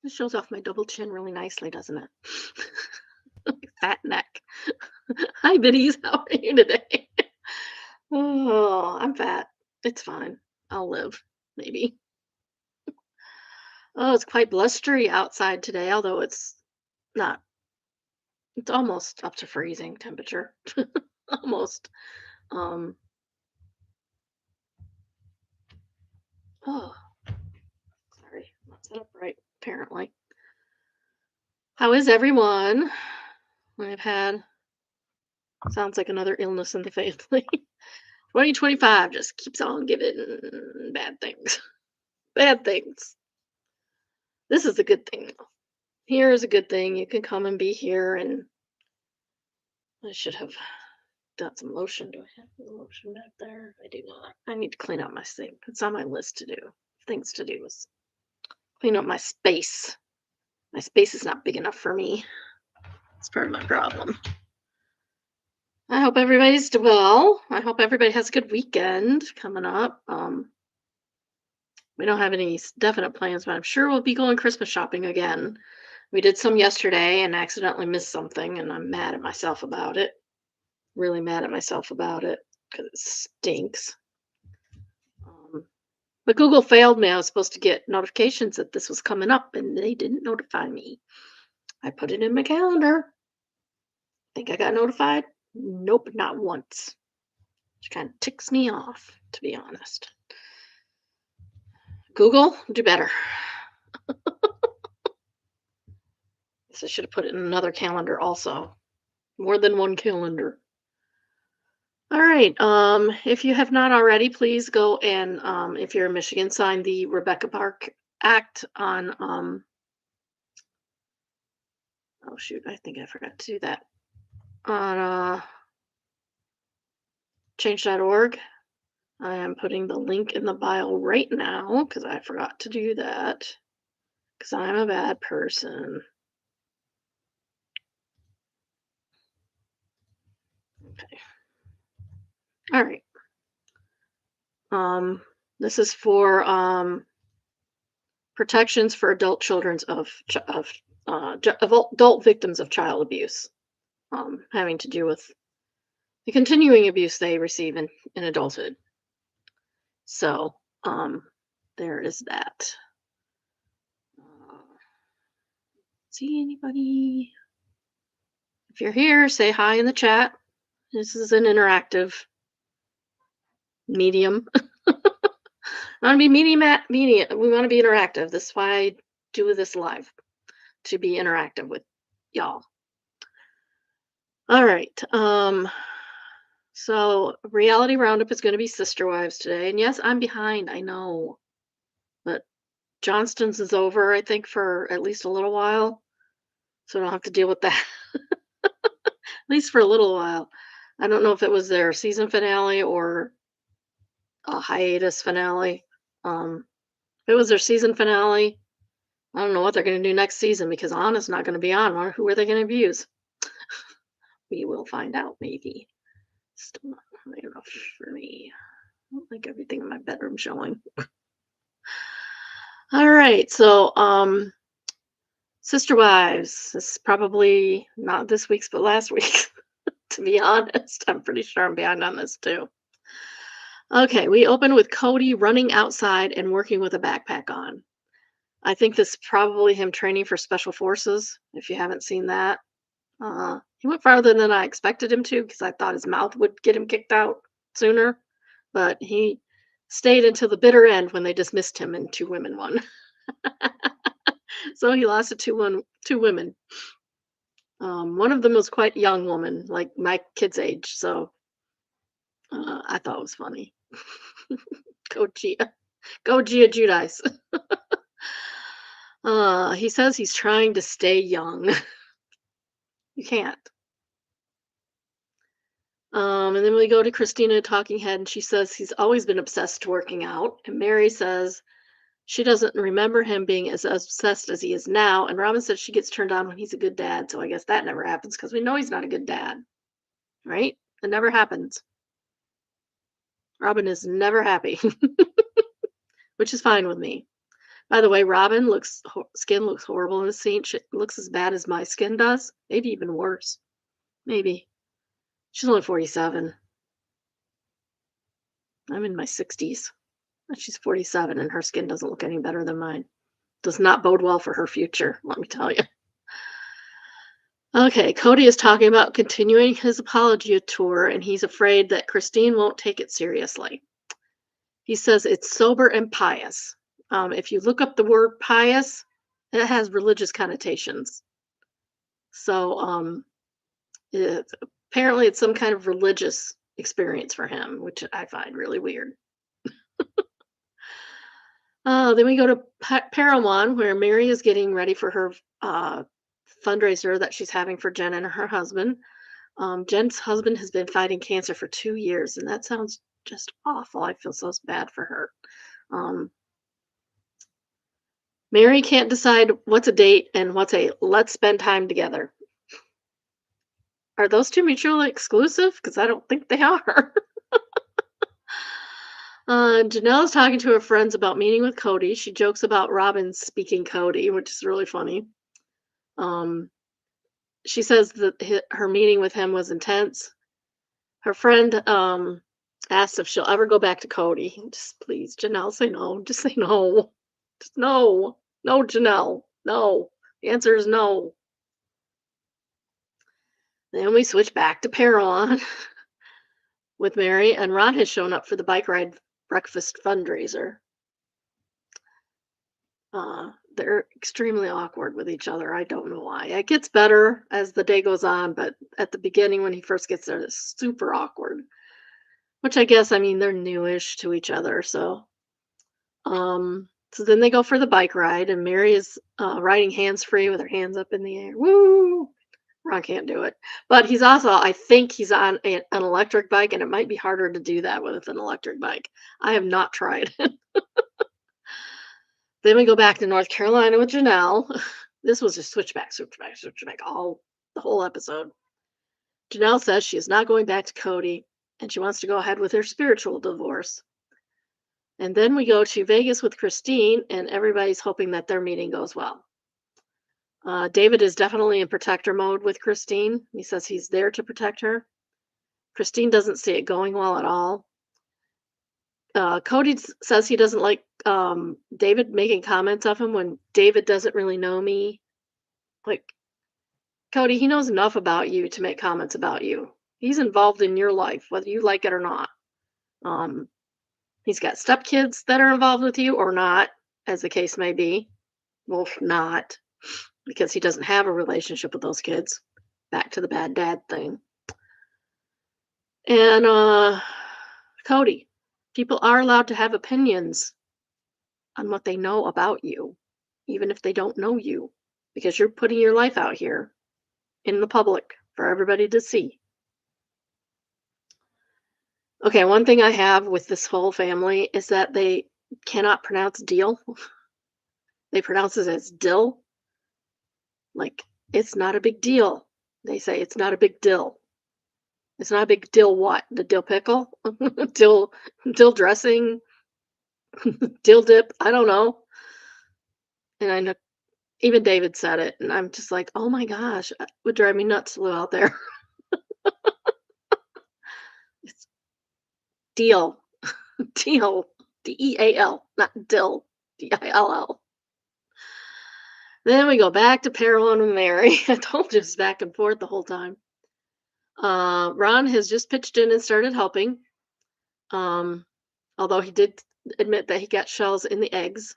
This shows off my double chin really nicely, doesn't it? Fat neck. Hi, biddies. How are you today? Oh, I'm fat. It's fine. I'll live, maybe. Oh, it's quite blustery outside today, although it's not. It's almost up to freezing temperature. Almost. Um. Oh, sorry. Not set up right. Apparently. How is everyone? I've had. Sounds like another illness in the family. 2025 just keeps on giving bad things. Bad things. This is a good thing, though. Here is a good thing. You can come and be here, and I should have done some lotion. Do I have the lotion back there? I do not. I need to clean up my sink. It's on my list to do. Things to do is clean up my space. My space is not big enough for me. It's part of my problem. I hope everybody's well. I hope everybody has a good weekend coming up. We don't have any definite plans, but I'm sure we'll be going Christmas shopping again. We did some yesterday and accidentally missed something, and I'm mad at myself about it. Really mad at myself about it because it stinks. But Google failed me. I was supposed to get notifications that this was coming up, and they didn't notify me. I put it in my calendar. Think I got notified? Nope, not once. Which kind of ticks me off, to be honest. Google, do better. Guess I should have put it in another calendar also. More than one calendar. All right. If you have not already, please go and if you're in Michigan, sign the Rebecca Park Act on oh shoot, I think I forgot to do that. On change.org. I am putting the link in the bio right now because I forgot to do that. Because I'm a bad person. Okay. All right. This is for protections for adult children of adult victims of child abuse, having to do with the continuing abuse they receive in adulthood. So there is that. See anybody? If you're here, say hi in the chat. This is an interactive medium. I want to be media. We want to be interactive. This is why I do this live, to be interactive with y'all. All right. So reality roundup is going to be Sister Wives today, and yes, I'm behind. I know, but Johnston's is over. I think for at least a little while, so I don't have to deal with that. At least for a little while. I don't know if it was their season finale or a hiatus finale. If it was their season finale, I don't know what they're going to do next season because Anna's not going to be on. Who are they going to abuse? We will find out, maybe. Still not high enough for me. I don't like everything in my bedroom showing. All right, so Sister Wives. This is probably not this week's, but last week's. To be honest, I'm pretty sure I'm behind on this too. Okay, we open with Cody running outside and working with a backpack on. I think this is probably him training for special forces. If you haven't seen that, he went farther than I expected him to because I thought his mouth would get him kicked out sooner, but he stayed until the bitter end when they dismissed him and two women won. So he lost to two women. One of them was quite a young woman, like my kid's age. So I thought it was funny. Go Gia. Go Gia Judice. He says he's trying to stay young. You can't. And then we go to Christina Talking Head, and she says he's always been obsessed working out. And Mary says she doesn't remember him being as obsessed as he is now. And Robin says she gets turned on when he's a good dad. So I guess that never happens because we know he's not a good dad. Right? It never happens. Robin is never happy, which is fine with me. By the way, Robin skin looks horrible in the scene. She looks as bad as my skin does, maybe even worse. Maybe. She's only 47. I'm in my 60s. And she's 47 and her skin doesn't look any better than mine. Does not bode well for her future, let me tell you. Okay, Cody is talking about continuing his apology tour and he's afraid that Christine won't take it seriously. He says it's sober and pious. If you look up the word pious, it has religious connotations. So it, apparently it's some kind of religious experience for him, which I find really weird. Then we go to Parowan, where Mary is getting ready for her uh, fundraiser that she's having for Jen and her husband. Jen's husband has been fighting cancer for 2 years, and that sounds just awful. I feel so bad for her. Um, Mary can't decide what's a date and what's a let's spend time together. Are those two mutually exclusive? Because I don't think they are. Janelle's talking to her friends about meeting with Cody. She jokes about Robin speaking Cody, which is really funny. Um, she says that her meeting with him was intense. Her friend asked if she'll ever go back to Cody. Just please, Janelle, say no. Just say no. Just no. No, Janelle. No. The answer is no. Then we switch back to Parowan with Mary, and Ron has shown up for the bike ride breakfast fundraiser. They're extremely awkward with each other. I don't know why. It gets better as the day goes on, but at the beginning when he first gets there, it's super awkward. Which I guess, I mean, they're newish to each other, so then they go for the bike ride, and Mary is riding hands-free with her hands up in the air. Woo! Ron can't do it. But he's also, I think he's on an electric bike, and it might be harder to do that with an electric bike. I have not tried it. Then we go back to North Carolina with Janelle. This was just switchback, switchback, switchback, all the whole episode. Janelle says she is not going back to Cody, and she wants to go ahead with her spiritual divorce. And then we go to Vegas with Christine, and everybody's hoping that their meeting goes well. David is definitely in protector mode with Christine. He says he's there to protect her. Christine doesn't see it going well at all. Cody says he doesn't like David making comments of him when David doesn't really know me. Like, Cody, he knows enough about you to make comments about you. He's involved in your life, whether you like it or not. He's got stepkids that are involved with you or not, as the case may be. Well, not, because he doesn't have a relationship with those kids. Back to the bad dad thing. And Cody, people are allowed to have opinions on what they know about you, even if they don't know you, because you're putting your life out here in the public for everybody to see. Okay, one thing I have with this whole family is that they cannot pronounce deal. They pronounce it as dill. Like, it's not a big deal. They say it's not a big deal. It's not a big deal what? The dill pickle? dill dressing? Dill dip? I don't know. And I know even David said it, and I'm just like, oh my gosh, it would drive me nuts to live out there. It's deal. Deal. Deal, not dill. Dill. Then we go back to Parowan and Mary. I told you it's back and forth the whole time. Ron has just pitched in and started helping. Although he did admit that he got shells in the eggs.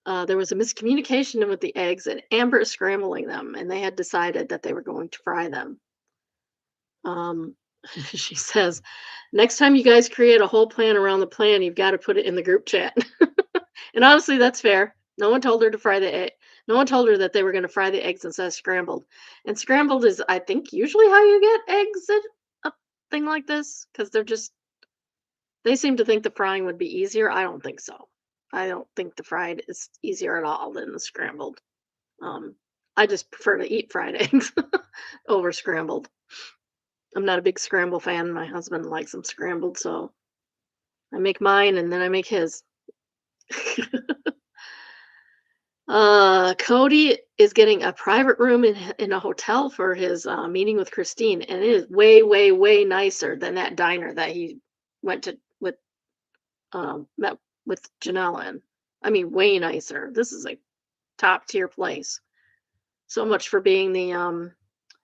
There was a miscommunication with the eggs, and Amber is scrambling them, and they had decided that they were going to fry them. She says, next time you guys create a whole plan around the plan, you've got to put it in the group chat. And honestly, that's fair. No one told her to fry the egg. No one told her that they were going to fry the eggs instead of scrambled. And scrambled is, I think, usually how you get eggs in a thing like this, because they seem to think the frying would be easier. I don't think so. I don't think the fried is easier at all than the scrambled. I just prefer to eat fried eggs over scrambled. I'm not a big scramble fan. My husband likes them scrambled, so I make mine and then I make his. Cody is getting a private room in a hotel for his meeting with Christine, and it is way, way, way nicer than that diner that he went to with met with Janelle in. I mean, way nicer. This is a top tier place. So much for being the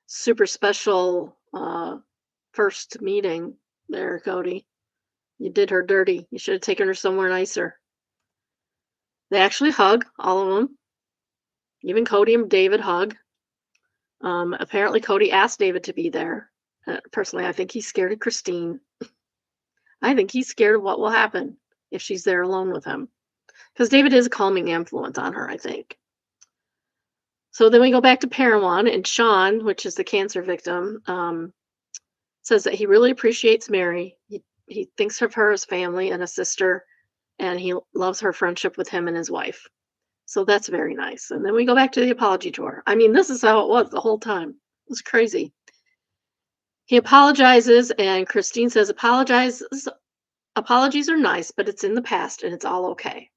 super special first meeting there, Cody. You did her dirty. You should have taken her somewhere nicer. They actually hug, all of them. Even Cody and David hug. Apparently, Cody asked David to be there. Personally, I think he's scared of Christine. I think he's scared of what will happen if she's there alone with him. Because David is a calming influence on her, I think. So then we go back to Parawan, and Sean, which is the cancer victim, says that he really appreciates Mary. He thinks of her as family and a sister, and he loves her friendship with him and his wife. So that's very nice. And then we go back to the apology tour. I mean, this is how it was the whole time. It was crazy. He apologizes, and Christine says, apologies are nice, but it's in the past and it's all okay.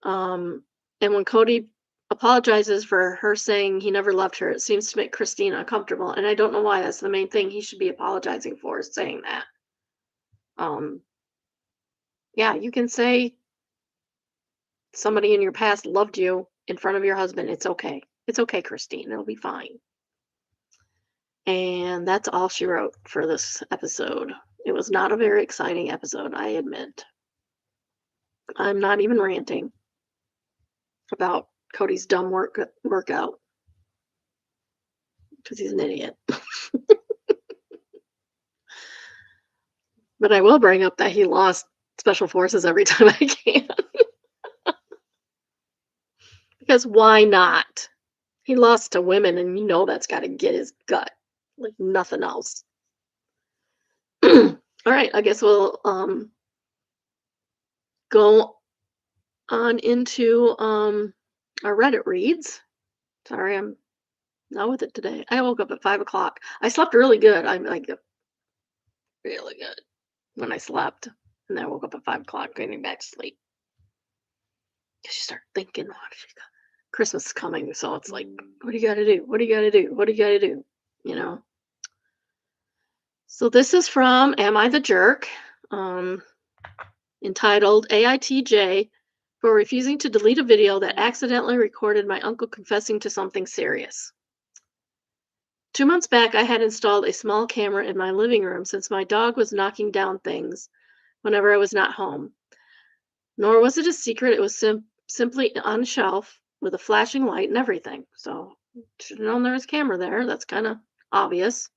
And when Cody apologizes for her saying he never loved her, it seems to make Christine uncomfortable. And I don't know why. That's the main thing he should be apologizing for, is saying that. Yeah, you can say somebody in your past loved you in front of your husband. It's okay. It's okay, Christine. It'll be fine. And that's all she wrote for this episode. It was not a very exciting episode, I admit. I'm not even ranting about Cody's dumb workout because he's an idiot. But I will bring up that he lost special forces every time I can. Because why not? He lost to women, and you know that's got to get his gut like nothing else. All right, I guess we'll go on into our Reddit reads. Sorry, I'm not with it today. I woke up at 5 o'clock. I slept really good. I'm like really good when I slept. And then I woke up at 5 o'clock, getting back to sleep. Because you start thinking, oh, Christmas is coming. So it's like, what do you got to do? What do you got to do? What do you got to do? You know? So this is from Am I the Jerk? Entitled AITJ for refusing to delete a video that accidentally recorded my uncle confessing to something serious. 2 months back, I had installed a small camera in my living room since my dog was knocking down things whenever I was not home. Nor was it a secret. It was simply on a shelf with a flashing light and everything. So should have known there was a camera there. That's kind of obvious.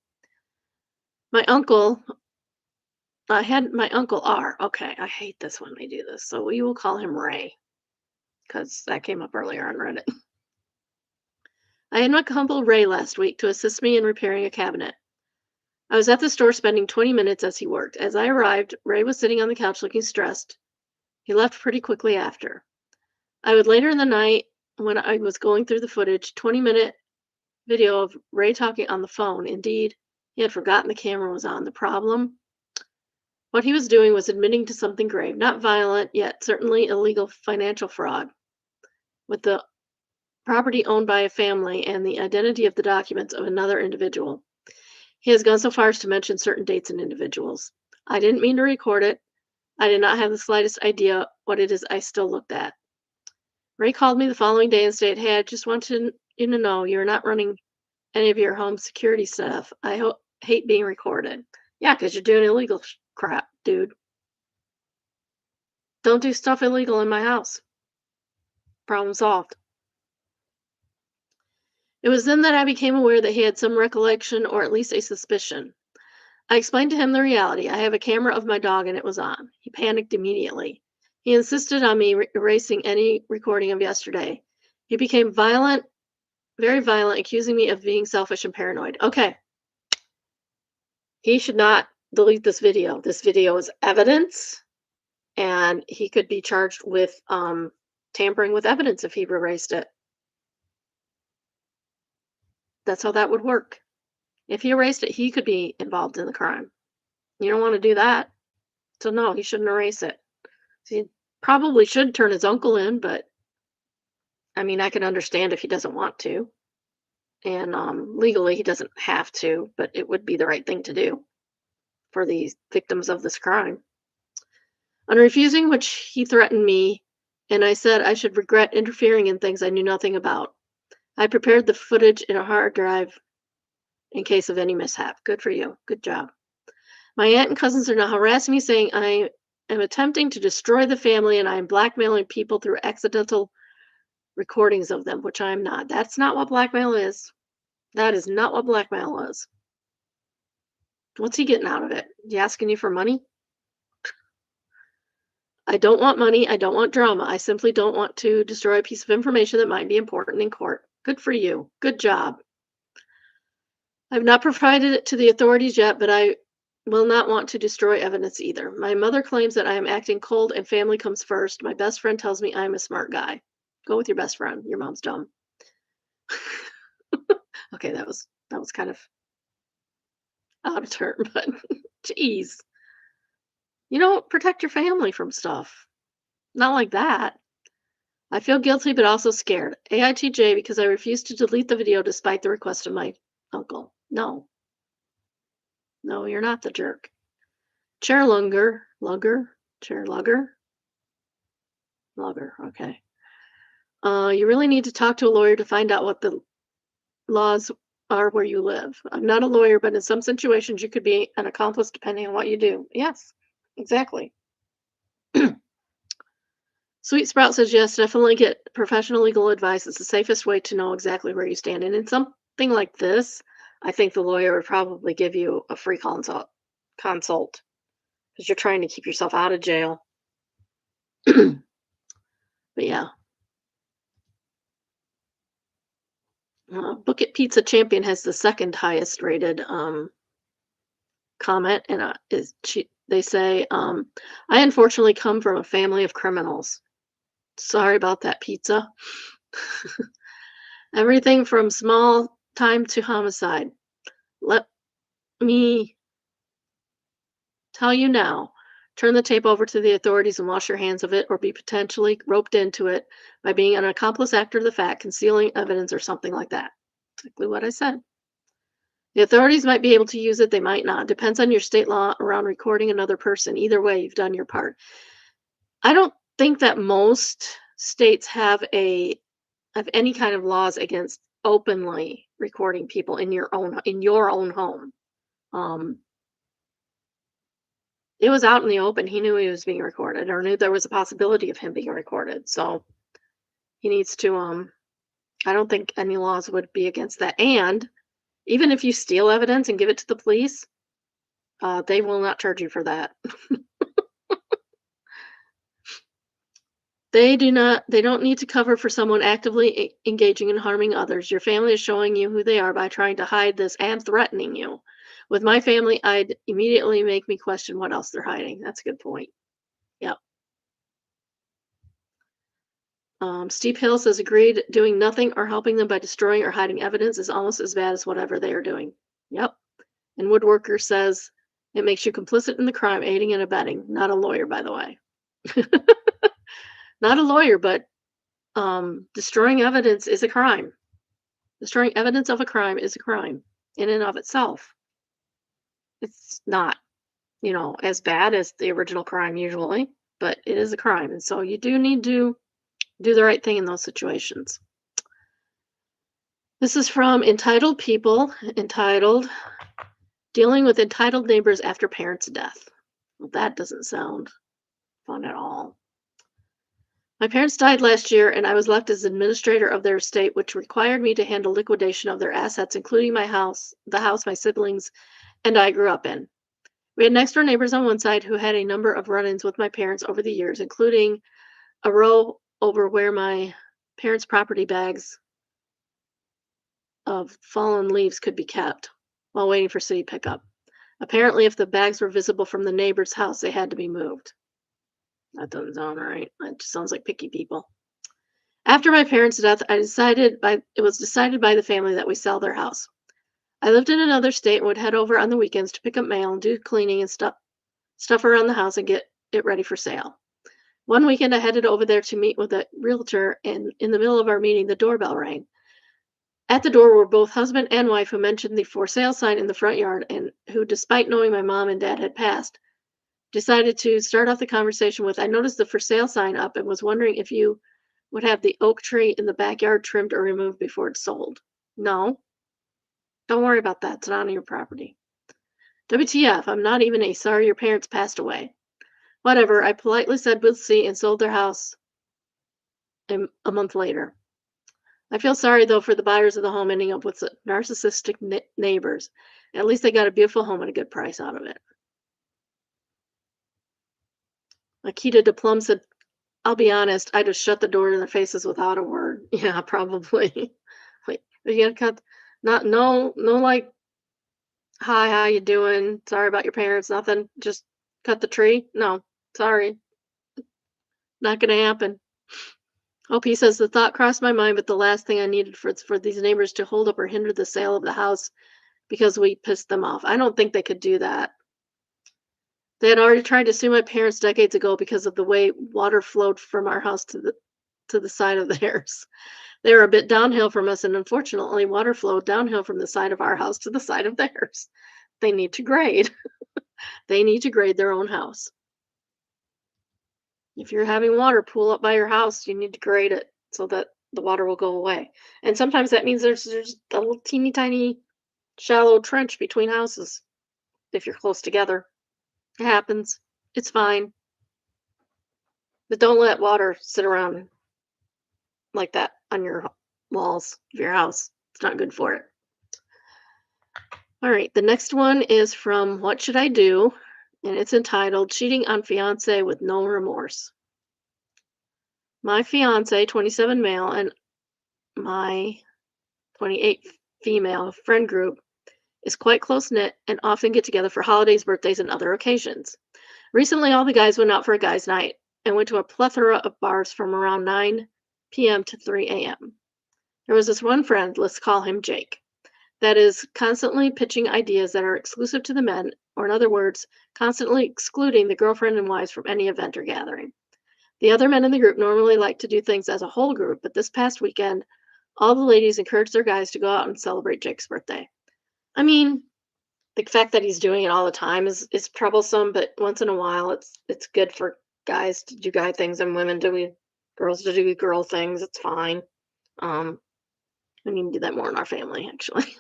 I had my uncle R. Okay, I hate this when they do this. So we will call him Ray because that came up earlier on Reddit. I had my uncle Ray last week to assist me in repairing a cabinet. I was at the store spending 20 minutes as he worked. As I arrived, Ray was sitting on the couch looking stressed. He left pretty quickly after. I would later in the night, when I was going through the footage, 20-minute video of Ray talking on the phone. Indeed, he had forgotten the camera was on. The problem? What he was doing was admitting to something grave, not violent, yet certainly illegal financial fraud. With the property owned by a family and the identity of the documents of another individual. He has gone so far as to mention certain dates and individuals. I didn't mean to record it. I did not have the slightest idea what it is I still looked at. Ray called me the following day and said, hey, I just want you to know you're not running any of your home security stuff. I hate being recorded. Yeah, because you're doing illegal crap, dude. Don't do stuff illegal in my house. Problem solved. It was then that I became aware that he had some recollection or at least a suspicion. I explained to him the reality. I have a camera of my dog and it was on. He panicked immediately. He insisted on me erasing any recording of yesterday. He became violent, very violent, accusing me of being selfish and paranoid. Okay. He should not delete this video. This video is evidence, and he could be charged with tampering with evidence if he erased it. That's how that would work. If he erased it, he could be involved in the crime. You don't want to do that. So no, he shouldn't erase it. So he probably should turn his uncle in, but I mean, I can understand if he doesn't want to, and legally he doesn't have to, but it would be the right thing to do for the victims of this crime. On refusing which, he threatened me, and I said I should regret interfering in things I knew nothing about. I prepared the footage in a hard drive in case of any mishap. Good for you. Good job. My aunt and cousins are now harassing me, saying I am attempting to destroy the family and I am blackmailing people through accidental recordings of them, which I am not. That's not what blackmail is. That is not what blackmail is. What's he getting out of it? He asking you for money? I don't want money. I don't want drama. I simply don't want to destroy a piece of information that might be important in court. Good for you. Good job. I've not provided it to the authorities yet, but I will not want to destroy evidence either. My mother claims that I am acting cold and family comes first. My best friend tells me I'm a smart guy. Go with your best friend. Your mom's dumb. Okay, that was kind of out of turn, but geez. You don't protect your family from stuff. Not like that. I feel guilty but also scared. AITJ because I refuse to delete the video despite the request of my uncle. No. No, you're not the jerk. Chair lugger, okay. You really need to talk to a lawyer to find out what the laws are where you live. I'm not a lawyer, but in some situations you could be an accomplice depending on what you do. Yes, exactly. Sweet Sprout says yes, definitely get professional legal advice. It's the safest way to know exactly where you stand. And in something like this, I think the lawyer would probably give you a free consult because you're trying to keep yourself out of jail. But yeah. Book It Pizza Champion has the second highest rated comment, and they say, I unfortunately come from a family of criminals. Sorry about that, pizza. Everything from small time to homicide. Let me tell you now, turn the tape over to the authorities and wash your hands of it, or be potentially roped into it by being an accomplice after the fact, concealing evidence, or something like that. Exactly what I said. The authorities might be able to use it, they might not. Depends on your state law around recording another person. Either way, you've done your part. I don't think that most states have any kind of laws against openly recording people in your own home. It was out in the open. He knew he was being recorded, or knew there was a possibility of him being recorded. So he needs to I don't think any laws would be against that. And even if you steal evidence and give it to the police, they will not charge you for that. They don't need to cover for someone actively engaging in harming others. Your family is showing you who they are by trying to hide this and threatening you. With my family, I'd immediately make me question what else they're hiding. That's a good point. Yep. Steve Hill says, agreed, doing nothing or helping them by destroying or hiding evidence is almost as bad as whatever they are doing. Yep. And Woodworker says, it makes you complicit in the crime, aiding and abetting. Not a lawyer, by the way. Not a lawyer, but destroying evidence is a crime. Destroying evidence of a crime is a crime in and of itself. It's not, as bad as the original crime usually, but it is a crime. And so you do need to do the right thing in those situations. This is from Entitled People, entitled Dealing with Entitled Neighbors After Parents' Death. Well, that doesn't sound fun at all. My parents died last year, and I was left as administrator of their estate, which required me to handle liquidation of their assets, including the house my siblings and I grew up in. We had next-door neighbors on one side who had a number of run-ins with my parents over the years, including a row over where my parents' property bags of fallen leaves could be kept while waiting for city pickup. Apparently, if the bags were visible from the neighbor's house, they had to be moved. That doesn't sound right. That just sounds like picky people. After my parents' death, it was decided by the family that we sell their house. I lived in another state and would head over on the weekends to pick up mail and do cleaning and stuff around the house and get it ready for sale. One weekend, I headed over there to meet with a realtor, and in the middle of our meeting, the doorbell rang. At the door were both husband and wife who mentioned the for sale sign in the front yard and who, despite knowing my mom and dad had passed, decided to start off the conversation with, I noticed the for sale sign up and was wondering if you would have the oak tree in the backyard trimmed or removed before it's sold. No, don't worry about that. It's not on your property. WTF, I'm not even a sorry your parents passed away. Whatever, I politely said we'll see and sold their house a month later. I feel sorry though for the buyers of the home ending up with narcissistic neighbors. At least they got a beautiful home at a good price out of it. Akita de Plum said, I'll be honest, I just shut the door in their faces without a word. Yeah, probably. Wait, you gotta cut. Not no like, hi, how you doing? Sorry about your parents. Nothing. Just cut the tree. No, sorry, not gonna happen. OP says the thought crossed my mind, but the last thing I needed for these neighbors to hold up or hinder the sale of the house because we pissed them off. I don't think they could do that. They had already tried to sue my parents decades ago because of the way water flowed from our house to the side of theirs. They were a bit downhill from us, and unfortunately, water flowed downhill from the side of our house to the side of theirs. They need to grade. They need to grade their own house. If you're having water pool up by your house, you need to grade it so that the water will go away. And sometimes that means there's a little teeny tiny shallow trench between houses if you're close together. It happens. It's fine. But don't let water sit around like that on your walls of your house. It's not good for it. All right, the next one is from What Should I Do? And it's entitled Cheating on Fiance with No Remorse. My fiance, 27 male, and my 28 female friend group is quite close knit and often get together for holidays, birthdays, and other occasions. Recently, all the guys went out for a guys' night and went to a plethora of bars from around 9 p.m. to 3 a.m. There was this one friend, let's call him Jake, that is constantly pitching ideas that are exclusive to the men, or in other words, constantly excluding the girlfriend and wives from any event or gathering. The other men in the group normally like to do things as a whole group, but this past weekend, all the ladies encouraged their guys to go out and celebrate Jake's birthday. I mean, the fact that he's doing it all the time is troublesome, but once in a while it's good for guys to do guy things and women to girls to do girl things. It's fine. We need to do that more in our family, actually.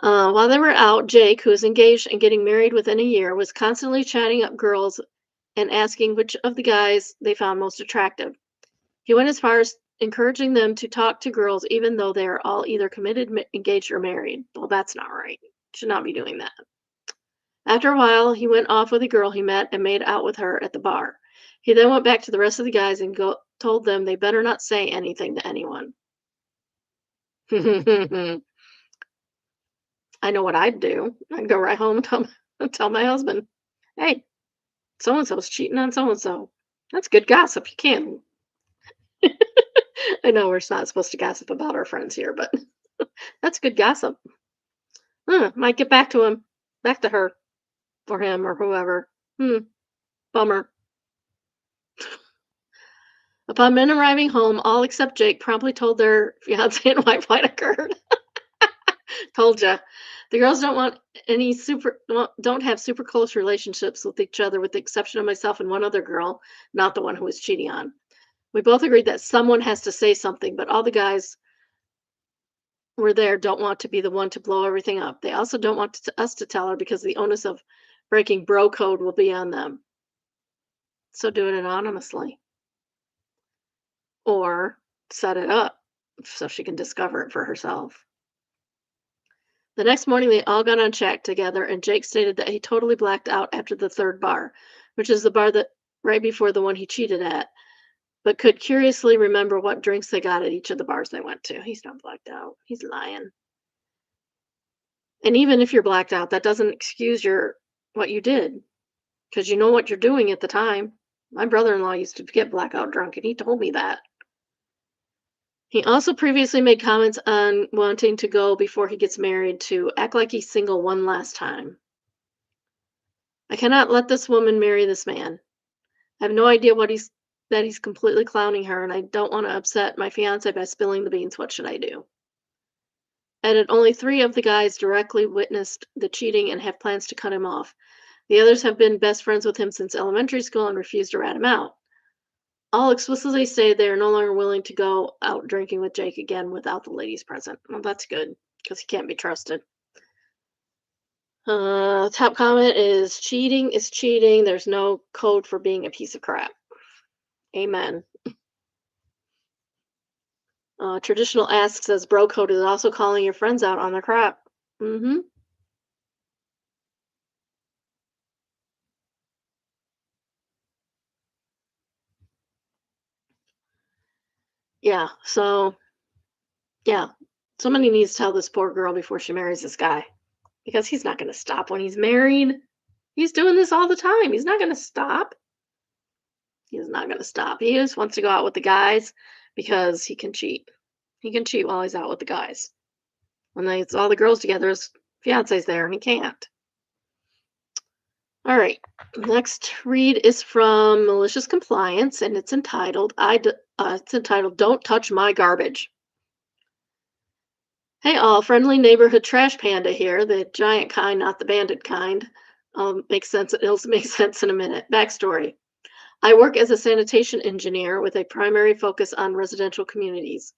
While they were out, Jake, who is engaged and getting married within a year, was constantly chatting up girls and asking which of the guys they found most attractive. He went as far as encouraging them to talk to girls even though they are all either committed, engaged, or married. Well, that's not right. Should not be doing that. After a while, he went off with a girl he met and made out with her at the bar. He then went back to the rest of the guys and told them they better not say anything to anyone. I know what I'd do. I'd go right home and tell my husband, hey, so and so's cheating on so and so. That's good gossip. You can. I know we're not supposed to gossip about our friends here, but that's good gossip. Might get back to him, back to her, or him, or whoever. Bummer. Upon men arriving home, all except Jake promptly told their fiance and wife what occurred. Told ya. The girls don't have super close relationships with each other, with the exception of myself and one other girl, not the one who was cheating on. We both agreed that someone has to say something, but all the guys were there don't want to be the one to blow everything up. They also don't want us to tell her because the onus of breaking bro code will be on them. So do it anonymously. Or set it up so she can discover it for herself. The next morning, they all got on chat together, and Jake stated that he totally blacked out after the third bar, which is the bar that right before the one he cheated at, but could curiously remember what drinks they got at each of the bars they went to. He's not blacked out. He's lying. And even if you're blacked out, that doesn't excuse what you did, because you know what you're doing at the time. My brother-in-law used to get blackout drunk, and he told me that. He also previously made comments on wanting to go before he gets married to act like he's single one last time. I cannot let this woman marry this man. I have no idea that he's completely clowning her, and I don't want to upset my fiance by spilling the beans. What should I do? And only three of the guys directly witnessed the cheating and have plans to cut him off. The others have been best friends with him since elementary school and refuse to rat him out. All explicitly say they are no longer willing to go out drinking with Jake again without the ladies present. Well, that's good because he can't be trusted. Top comment is cheating is cheating. There's no code for being a piece of crap. Amen. Traditional Ask says bro code is also calling your friends out on their crap. Mm-hmm. Yeah. So yeah, somebody needs to tell this poor girl before she marries this guy because he's not going to stop when he's married. He's doing this all the time. He's not going to stop. He's not going to stop. He just wants to go out with the guys because he can cheat. He can cheat while he's out with the guys. When it's all the girls together, his fiance's there and he can't. All right. Next read is from Malicious Compliance, and it's entitled "Don't Touch My Garbage." Hey, all, friendly neighborhood trash panda here, the giant kind, not the bandit kind. Makes sense. It'll make sense in a minute. Backstory: I work as a sanitation engineer with a primary focus on residential communities,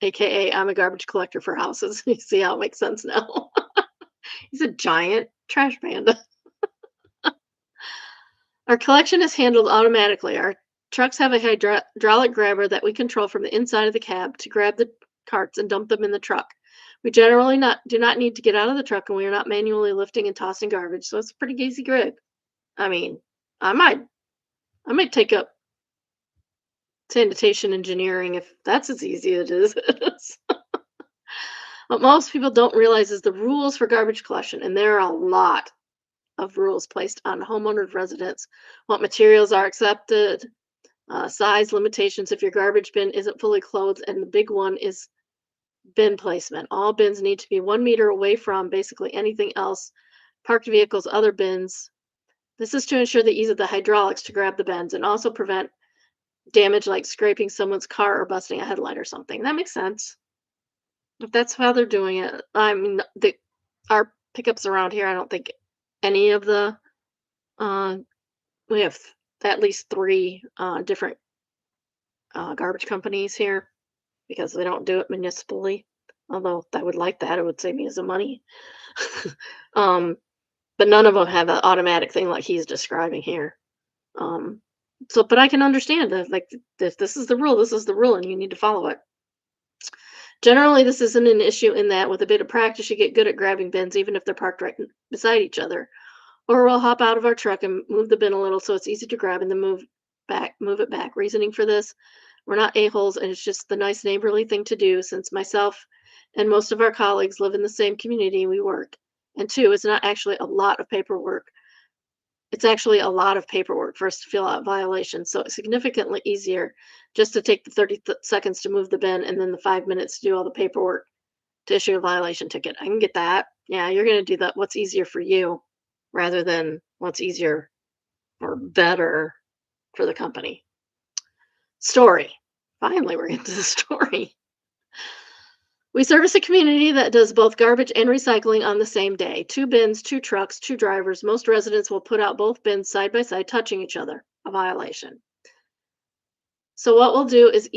aka I'm a garbage collector for houses. You see how it makes sense now? He's a giant trash panda. Our collection is handled automatically. Our trucks have a hydraulic grabber that we control from the inside of the cab to grab the carts and dump them in the truck. We generally do not need to get out of the truck, and we are not manually lifting and tossing garbage, so it's a pretty easy grid. I mean, I might take up sanitation engineering if that's as easy as it is. What most people don't realize is the rules for garbage collection, and there are a lot of rules placed on homeowners residents. What materials are accepted, size limitations if your garbage bin isn't fully closed, and the big one is bin placement. All bins need to be 1 meter away from basically anything else, parked vehicles, other bins. This is to ensure the ease of the hydraulics to grab the bins and also prevent damage like scraping someone's car or busting a headlight or something. That makes sense. If that's how they're doing it, I mean, our pickups around here, I don't think any of the uh, we have at least three different garbage companies here because they don't do it municipally. Although I would like that, it would save me some money. um, but none of them have an automatic thing like he's describing here. Um, but I can understand that, like, if this is the rule, this is the rule, and you need to follow it. Generally, this isn't an issue in that with a bit of practice, you get good at grabbing bins, even if they're parked right beside each other. Or we'll hop out of our truck and move the bin a little so it's easy to grab and then move it back. Reasoning for this: we're not a-holes, and it's just the nice neighborly thing to do since myself and most of our colleagues live in the same community we work. And two, it's not actually a lot of paperwork. It's actually a lot of paperwork for us to fill out violations, so it's significantly easier just to take the 30 seconds to move the bin and then the 5 minutes to do all the paperwork to issue a violation ticket. I can get that. Yeah, you're going to do that. What's easier for you rather than what's easier or better for the company. Story. Finally, we're getting to the story. We service a community that does both garbage and recycling on the same day. 2 bins, 2 trucks, 2 drivers. Most residents will put out both bins side by side, touching each other. A violation. So what we'll do is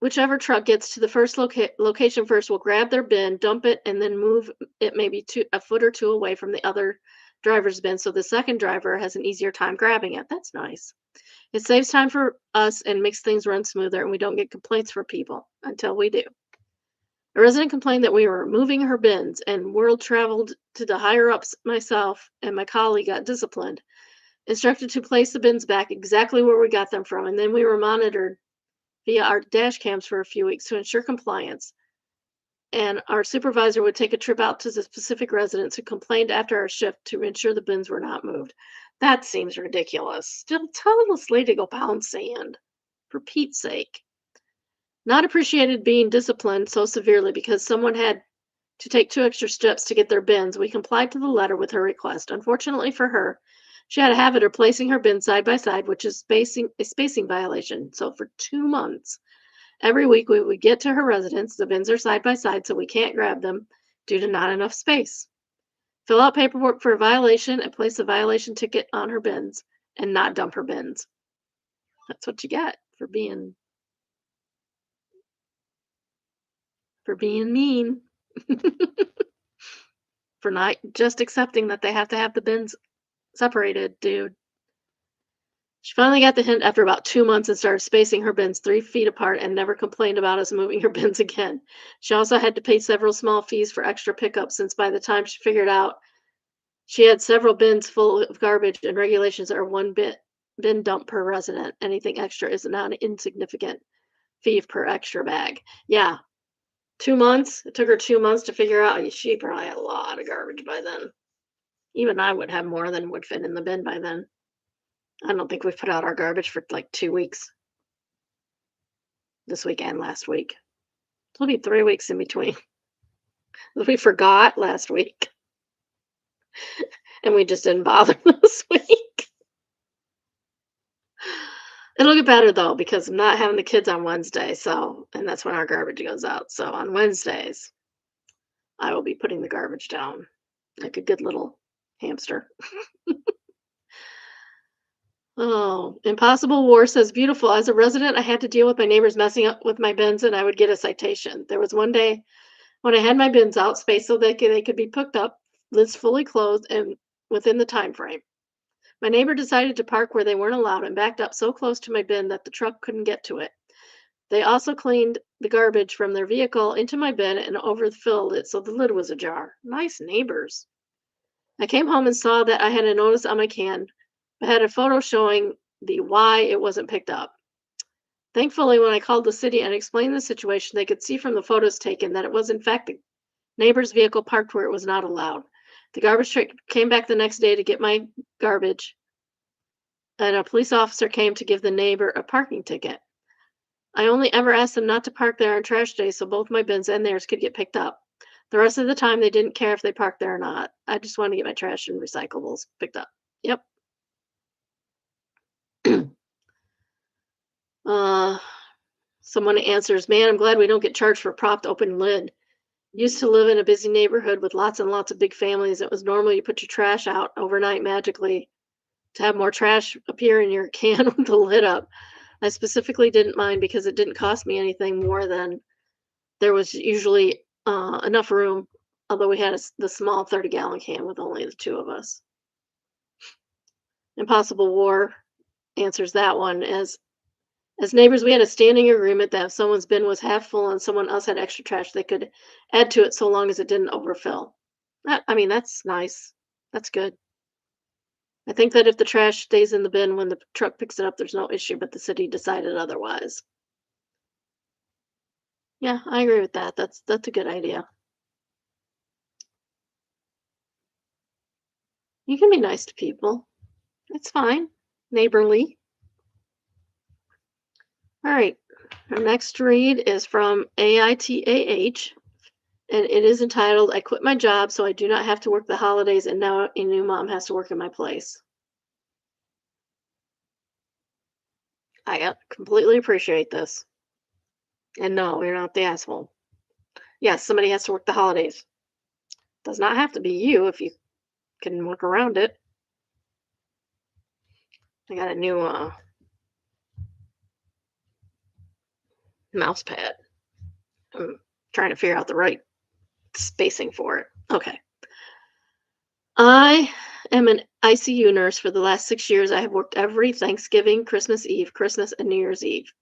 whichever truck gets to the first location first will grab their bin, dump it, and then move it maybe a foot or two away from the other driver's bin so the second driver has an easier time grabbing it. That's nice. It saves time for us and makes things run smoother, and we don't get complaints from people until we do. A resident complained that we were moving her bins, and word traveled to the higher ups. Myself and my colleague got disciplined, instructed to place the bins back exactly where we got them from, and then we were monitored via our dash cams for a few weeks to ensure compliance. And our supervisor would take a trip out to the specific residents who complained after our shift to ensure the bins were not moved. That seems ridiculous. Still tell this lady to go pound sand, for Pete's sake. Not appreciated being disciplined so severely because someone had to take 2 extra steps to get their bins. We complied to the letter with her request. Unfortunately for her, She had a habit of placing her bins side by side, which is a spacing violation. So for 2 months, every week we would get to her residence. The bins are side by side, so we can't grab them due to not enough space. Fill out paperwork for a violation and place a violation ticket on her bins and not dump her bins. That's what you get for being mean. For not just accepting that they have to have the bins separated, dude. She finally got the hint after about 2 months and started spacing her bins 3 feet apart and never complained about us moving her bins again. She also had to pay several small fees for extra pickup since by the time she figured out she had several bins full of garbage and regulations are bin dump per resident. Anything extra is not an insignificant fee per extra bag. Yeah, 2 months. It took her 2 months to figure out she probably had a lot of garbage by then. Even I would have more than would fit in the bin by then. I don't think we've put out our garbage for like 2 weeks. This week and last week. It'll be 3 weeks in between. We forgot last week and we just didn't bother this week. It'll get better though because I'm not having the kids on Wednesday, and that's when our garbage goes out. So on Wednesdays, I will be putting the garbage down like a good little hamster. Oh, Impossible War says, beautiful. As a resident, I had to deal with my neighbors messing up with my bins and I would get a citation. There was one day when I had my bins out, spaced so they could be picked up, lids fully closed, and within the time frame. My neighbor decided to park where they weren't allowed and backed up so close to my bin that the truck couldn't get to it. They also cleaned the garbage from their vehicle into my bin and overfilled it so the lid was ajar. Nice neighbors. I came home and saw that I had a notice on my can. I had a photo showing the why it wasn't picked up. Thankfully, when I called the city and explained the situation, they could see from the photos taken that it was in fact the neighbor's vehicle parked where it was not allowed. The garbage truck came back the next day to get my garbage, and a police officer came to give the neighbor a parking ticket. I only ever asked them not to park there on trash day so both my bins and theirs could get picked up. The rest of the time, they didn't care if they parked there or not. I just wanted to get my trash and recyclables picked up. Yep. uh, Someone answers, man, I'm glad we don't get charged for propped open lid. Used to live in a busy neighborhood with lots and lots of big families. It was normal you put your trash out overnight magically to have more trash appear in your can with the lid up. I specifically didn't mind because it didn't cost me anything more than there was usually enough room, although we had the small 30-gallon can with only the two of us. Impossible War answers that one as neighbors, we had a standing agreement that if someone's bin was half full and someone else had extra trash, they could add to it so long as it didn't overfill. That's nice. That's good. I think that if the trash stays in the bin when the truck picks it up, there's no issue, but the city decided otherwise. Yeah, I agree with that. That's a good idea. You can be nice to people. It's fine. Neighborly. All right. Our next read is from AITAH, and it is entitled, I quit my job so I do not have to work the holidays, and now a new mom has to work in my place. I completely appreciate this. And no, you're not the asshole. Yes, somebody has to work the holidays. Does not have to be you if you can work around it. I got a new mouse pad. I'm trying to figure out the right spacing for it. Okay. I am an ICU nurse for the last 6 years. I have worked every Thanksgiving, Christmas Eve, Christmas, and New Year's Eve.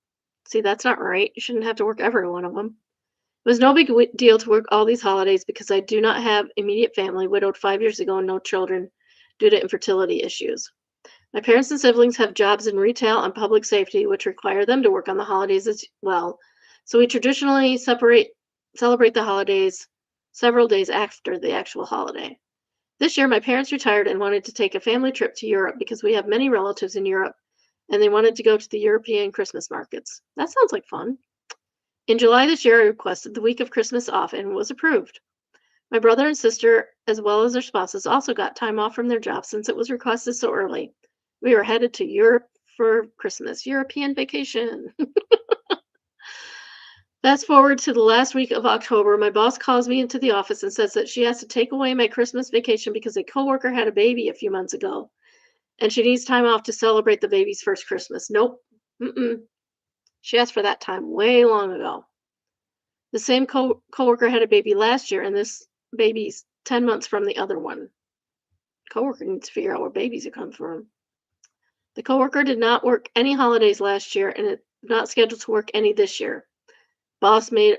See, that's not right. You shouldn't have to work every one of them. It was no big deal to work all these holidays because I do not have immediate family, widowed 5 years ago, and no children due to infertility issues. My parents and siblings have jobs in retail and public safety, which require them to work on the holidays as well. So we traditionally celebrate the holidays several days after the actual holiday. This year, my parents retired and wanted to take a family trip to Europe because we have many relatives in Europe, and they wanted to go to the European Christmas markets. That sounds like fun. In July this year, I requested the week of Christmas off and was approved. My brother and sister as well as their spouses, also got time off from their jobs since it was requested so early. We were headed to Europe for Christmas, European vacation. Fast forward to the last week of October, my boss calls me into the office and says that she has to take away my Christmas vacation because a coworker had a baby a few months ago and she needs time off to celebrate the baby's first Christmas. Nope. Mm-mm. She asked for that time way long ago. The same coworker had a baby last year, and this baby's 10 months from the other one. Coworker needs to figure out where babies are coming from. The coworker did not work any holidays last year and is not scheduled to work any this year. Boss made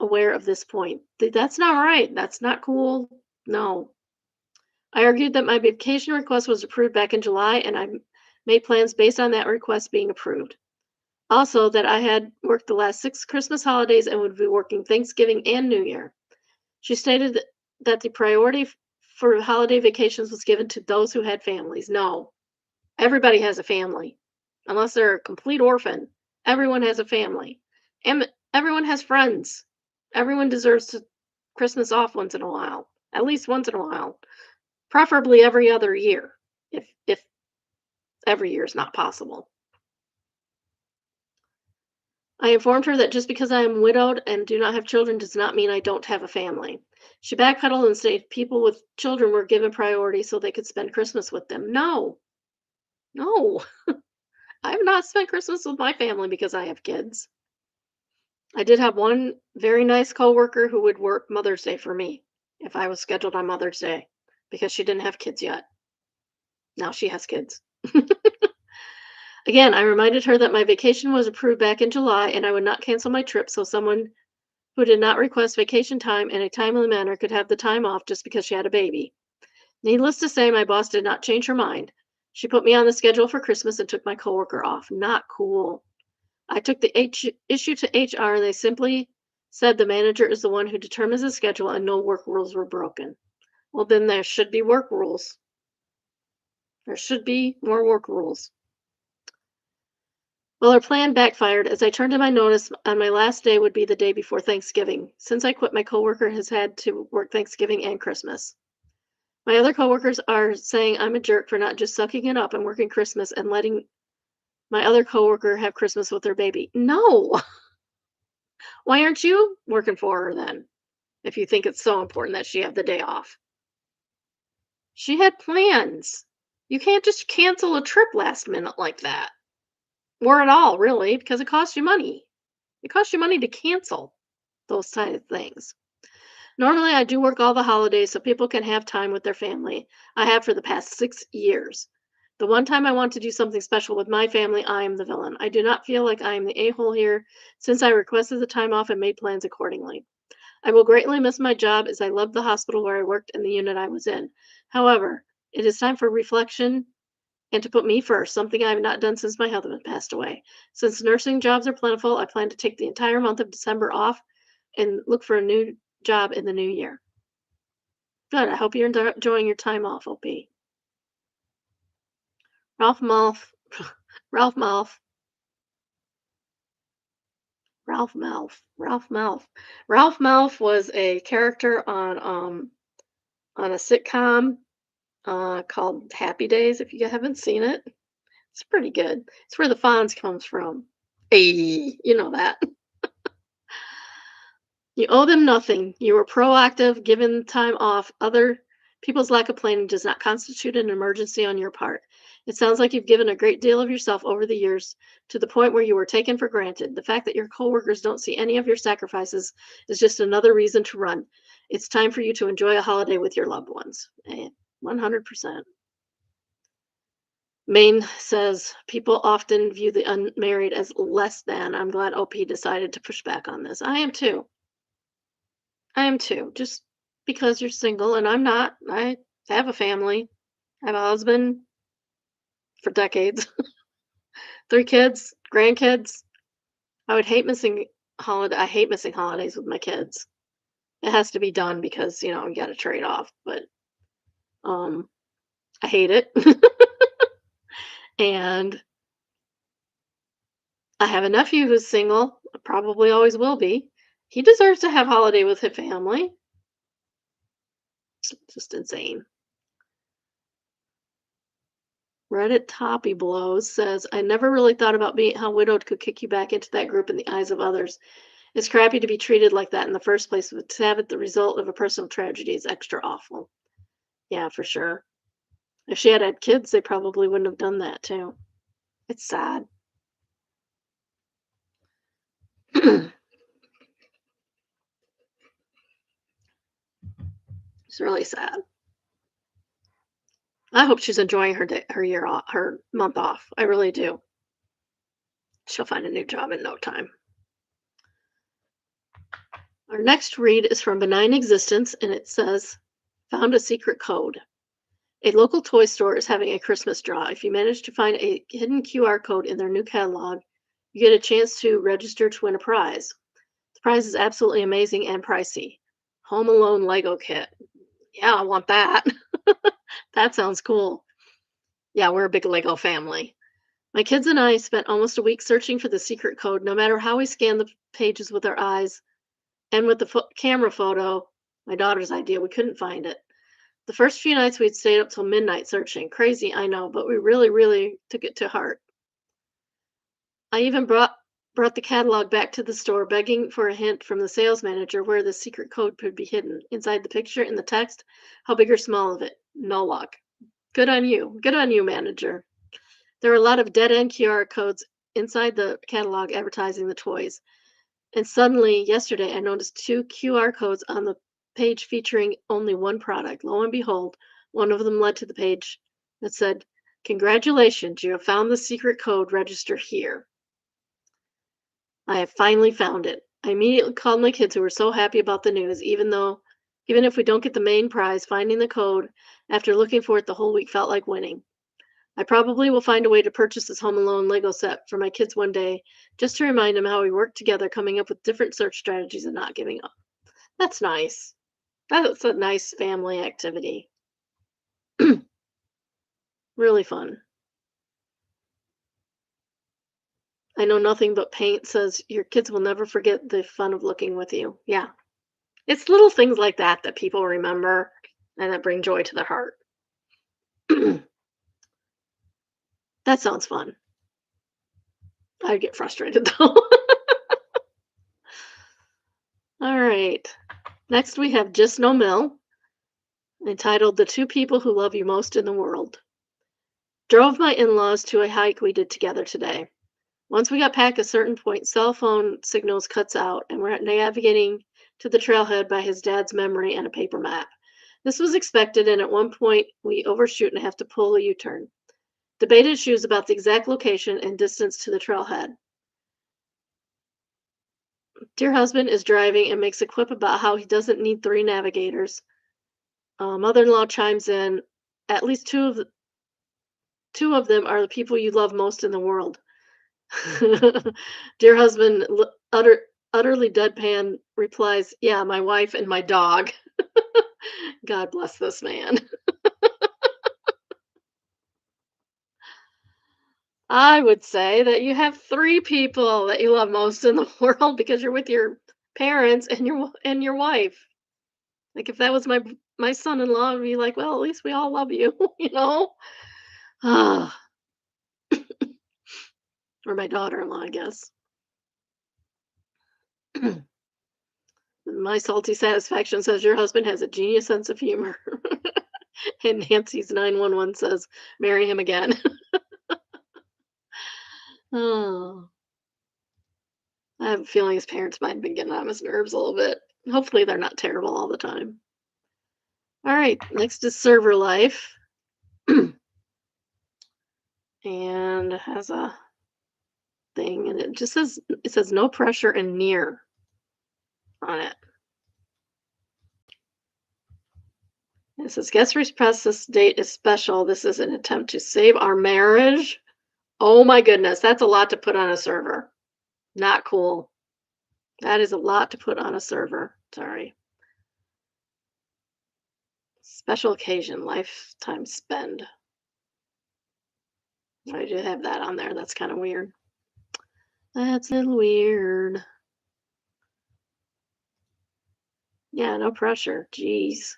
aware of this point. That's not right. That's not cool. No. I argued that my vacation request was approved back in July, and I made plans based on that request being approved. Also, that I had worked the last 6 Christmas holidays and would be working Thanksgiving and New Year. She stated that the priority for holiday vacations was given to those who had families. No, everybody has a family, unless they're a complete orphan. Everyone has a family, and everyone has friends. Everyone deserves to Christmas off once in a while, at least once in a while, preferably every other year, if every year is not possible. I informed her that just because I am widowed and do not have children does not mean I don't have a family. She backpedaled and stated people with children were given priority so they could spend Christmas with them. No, no, I have not spent Christmas with my family because I have kids. I did have one very nice coworker who would work Mother's Day for me if I was scheduled on Mother's Day because she didn't have kids yet. Now she has kids. Again, I reminded her that my vacation was approved back in July and I would not cancel my trip so someone who did not request vacation time in a timely manner could have the time off just because she had a baby. Needless to say, my boss did not change her mind. She put me on the schedule for Christmas and took my coworker off. Not cool. I took the issue to HR and they simply said the manager is the one who determines the schedule and no work rules were broken. Well, then there should be work rules. There should be more work rules. Well, our plan backfired as I turned in my notice on my last day would be the day before Thanksgiving. Since I quit, my coworker has had to work Thanksgiving and Christmas. My other coworkers are saying I'm a jerk for not just sucking it up and working Christmas and letting my other coworker have Christmas with her baby. No. Why aren't you working for her then? If you think it's so important that she have the day off. She had plans. You can't just cancel a trip last minute like that. Or at all, really, because it costs you money. It costs you money to cancel those kind of things. Normally, I do work all the holidays so people can have time with their family. I have for the past 6 years. The one time I want to do something special with my family, I am the villain. I do not feel like I am the a-hole here since I requested the time off and made plans accordingly. I will greatly miss my job as I loved the hospital where I worked and the unit I was in. However, it is time for reflection and to put me first, something I have not done since my husband passed away. Since nursing jobs are plentiful, I plan to take the entire month of December off and look for a new job in the new year. Good. I hope you're enjoying your time off, OP. Ralph Malph. Ralph Malph. Ralph Malph. Ralph Malph. Ralph Malph was a character on a sitcom called Happy Days. If you haven't seen it, it's pretty good. It's where the Fonz comes from. Hey, you know that. You owe them nothing. You were proactive, given time off. Other people's lack of planning does not constitute an emergency on your part. It sounds like you've given a great deal of yourself over the years to the point where you were taken for granted. The fact that your coworkers don't see any of your sacrifices is just another reason to run. It's time for you to enjoy a holiday with your loved ones. 100%. Maine says people often view the unmarried as less than. I'm glad OP decided to push back on this. I am too. I am too. Just because you're single and I'm not. I have a family. I have a husband for decades. 3 kids, grandkids. I would hate missing holiday. I hate missing holidays with my kids. It has to be done because, you got to trade off, but um I hate it. And I have a nephew who's single, probably always will be. He deserves to have holiday with his family. It's just insane. Reddit Toppy Blows says, I never really thought about being how widowed could kick you back into that group in the eyes of others. It's crappy to be treated like that in the first place, but to have it the result of a personal tragedy is extra awful. Yeah, for sure. If she had had kids, they probably wouldn't have done that too. It's sad. It's really sad. I hope she's enjoying her day, her year off, her month off. I really do. She'll find a new job in no time. Our next read is from Benign Existence, and it says, Found a secret code. A local toy store is having a Christmas draw. If you manage to find a hidden QR code in their new catalog, you get a chance to register to win a prize. The prize is absolutely amazing and pricey. Home Alone Lego kit. Yeah, I want that. That sounds cool. Yeah, we're a big Lego family. My kids and I spent almost a week searching for the secret code. No matter how we scanned the pages with our eyes and with the camera photo, my daughter's idea, we couldn't find it. The first few nights we'd stayed up till midnight searching. Crazy, I know, but we really, really took it to heart. I even brought the catalog back to the store, begging for a hint from the sales manager where the secret code could be hidden. Inside the picture, in the text, how big or small of it. No luck. Good on you. Good on you, manager. There are a lot of dead-end QR codes inside the catalog advertising the toys. And suddenly, yesterday, I noticed 2 QR codes on the page featuring only one product. Lo and behold, one of them led to the page that said, Congratulations, you have found the secret code. Register here. I have finally found it. I immediately called my kids who were so happy about the news, even if we don't get the main prize, finding the code after looking for it the whole week felt like winning. I probably will find a way to purchase this Home Alone Lego set for my kids one day, just to remind them how we work together, coming up with different search strategies and not giving up. That's nice. That's a nice family activity. Really fun. I know nothing but paint says your kids will never forget the fun of looking with you. Yeah. It's little things like that that people remember and that bring joy to their heart. That sounds fun. I'd get frustrated though. All right. Next we have Just No Mill, entitled The Two People Who Love You Most in the World. Drove my in-laws to a hike we did together today. Once we got past a certain point, cell phone signals cuts out, and we're navigating to the trailhead by his dad's memory and a paper map. This was expected, and at one point we overshoot and have to pull a U-turn. Debated issues about the exact location and distance to the trailhead. Dear husband is driving and makes a quip about how he doesn't need 3 navigators. Mother-in-law chimes in, at least two of them are the people you love most in the world. Dear husband, utterly deadpan, replies, yeah, my wife and my dog. God bless this man. I would say that you have 3 people that you love most in the world because you're with your parents and your wife. Like, if that was my son-in-law, I'd be like, "Well, at least we all love you," you know? Ah, or my daughter-in-law, I guess. My salty satisfaction says, "Your husband has a genius sense of humor." And Nancy's 911 says, "Marry him again." Oh, I have a feeling his parents might have been getting on his nerves a little bit. Hopefully, they're not terrible all the time. All right, next is Server Life. And has a thing, and it says no pressure and near on it. It says guest request this date is special. This is an attempt to save our marriage. Oh my goodness, that's a lot to put on a server. Not cool. That is a lot to put on a server. Sorry. Special occasion, lifetime spend. Why do you have that on there? That's kind of weird. That's a little weird. Yeah, no pressure. Jeez.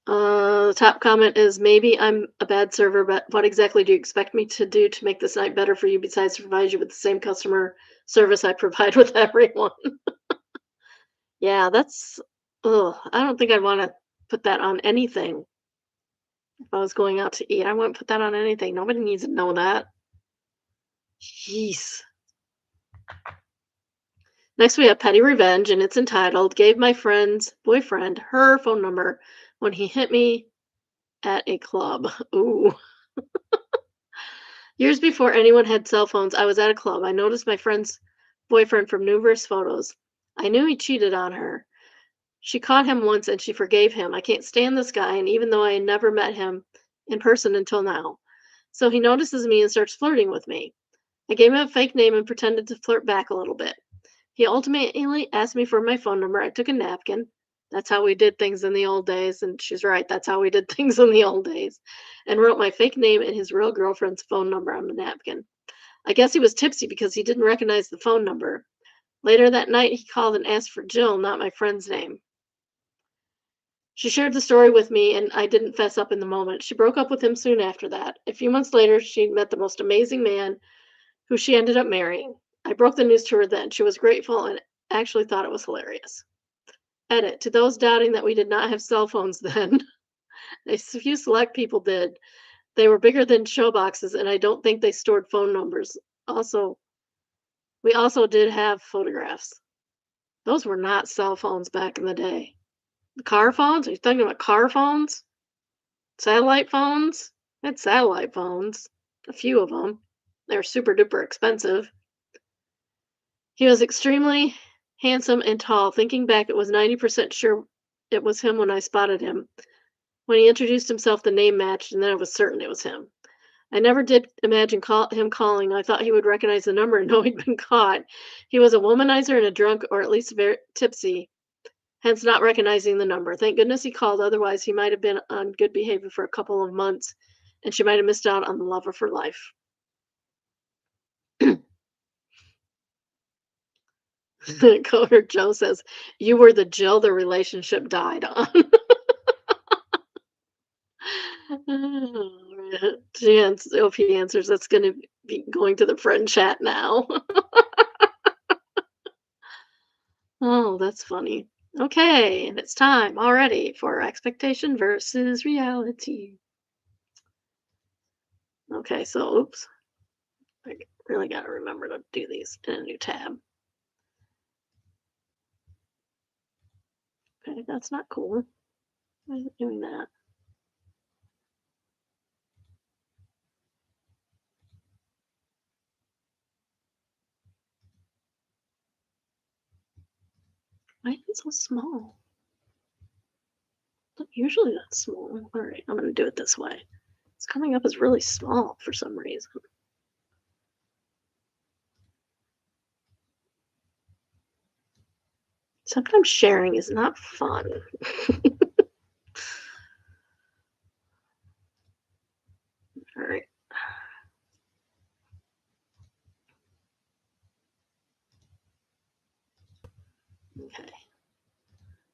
The top comment is maybe I'm a bad server, but what exactly do you expect me to do to make this night better for you besides provide you with the same customer service I provide with everyone? Yeah, that's, ugh, I don't think I'd want to put that on anything if I was going out to eat. I wouldn't put that on anything. Nobody needs to know that. Jeez. Next, we have Petty Revenge, and it's entitled Gave My Friend's Boyfriend Her Phone Number When He Hit Me at a Club. Ooh. Years before anyone had cell phones, I was at a club. I noticed my friend's boyfriend from numerous photos. I knew he cheated on her. She caught him once and she forgave him. I can't stand this guy, and even though I never met him in person until now. So he notices me and starts flirting with me. I gave him a fake name and pretended to flirt back a little bit. He ultimately asked me for my phone number. I took a napkin. That's how we did things in the old days. And she's right. That's how we did things in the old days. And wrote my fake name and his real girlfriend's phone number on the napkin. I guess he was tipsy because he didn't recognize the phone number. Later that night, he called and asked for Jill, not my friend's name. She shared the story with me, and I didn't fess up in the moment. She broke up with him soon after that. A few months later, she met the most amazing man who she ended up marrying. I broke the news to her then. She was grateful and actually thought it was hilarious. Edit. To those doubting that we did not have cell phones then, a few select people did. They were bigger than show boxes, and I don't think they stored phone numbers. Also, we also did have photographs. Those were not cell phones back in the day. The car phones? Are you talking about car phones? Satellite phones? I had satellite phones, a few of them. They were super duper expensive. He was extremely handsome and tall. Thinking back, it was 90% sure it was him when I spotted him. When he introduced himself, the name matched, and then I was certain it was him. I never did imagine him calling. I thought he would recognize the number and know he'd been caught. He was a womanizer and a drunk, or at least very tipsy, hence not recognizing the number. Thank goodness he called, otherwise he might have been on good behavior for a couple of months, and she might have missed out on the love of her life. Coder Joe says, "You were the Jill the relationship died on." If he answers, that's going to be going to the friend chat now. Oh, that's funny. Okay, and it's time already for expectation versus reality. Okay, so oops, I really got to remember to do these in a new tab. Okay, that's not cool. Why is it doing that? Why is it so small? Not usually that small. All right, I'm going to do it this way. It's coming up as really small for some reason. Sometimes sharing is not fun. All right. Okay.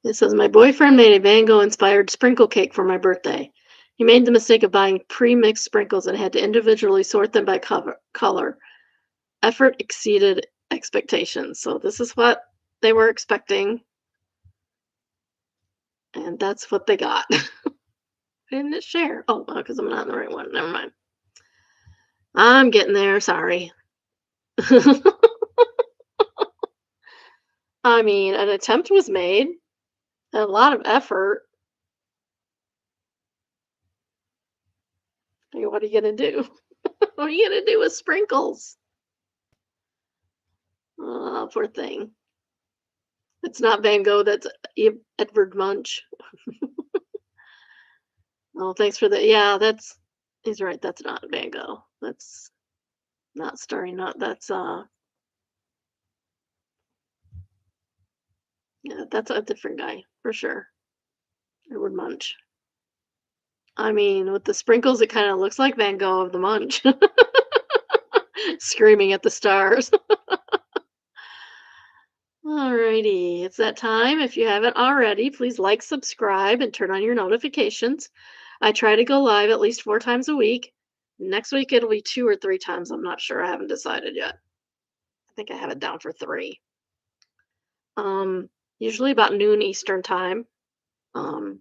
It says, my boyfriend made a Van Gogh inspired sprinkle cake for my birthday. He made the mistake of buying pre mixed sprinkles and had to individually sort them by color. Effort exceeded expectations. So, this is what they were expecting, and that's what they got. Didn't it share? Oh, because I'm not in the right one. Never mind. I'm getting there. Sorry. I mean, an attempt was made, a lot of effort. What are you going to do? What are you going to do with sprinkles? Oh, poor thing. It's not Van Gogh, that's Edvard Munch. Oh, thanks for the yeah, he's right, that's not Van Gogh. That's not Starry Not that's yeah, that's a different guy for sure. Edward Munch. I mean, with the sprinkles, it kind of looks like Van Gogh of the Munch. Screaming at the stars. Alrighty, it's that time. If you haven't already, please like, subscribe, and turn on your notifications. I try to go live at least 4 times a week. Next week it'll be 2 or 3 times. I'm not sure. I haven't decided yet. I think I have it down for 3. Um, Usually about noon Eastern time. Um,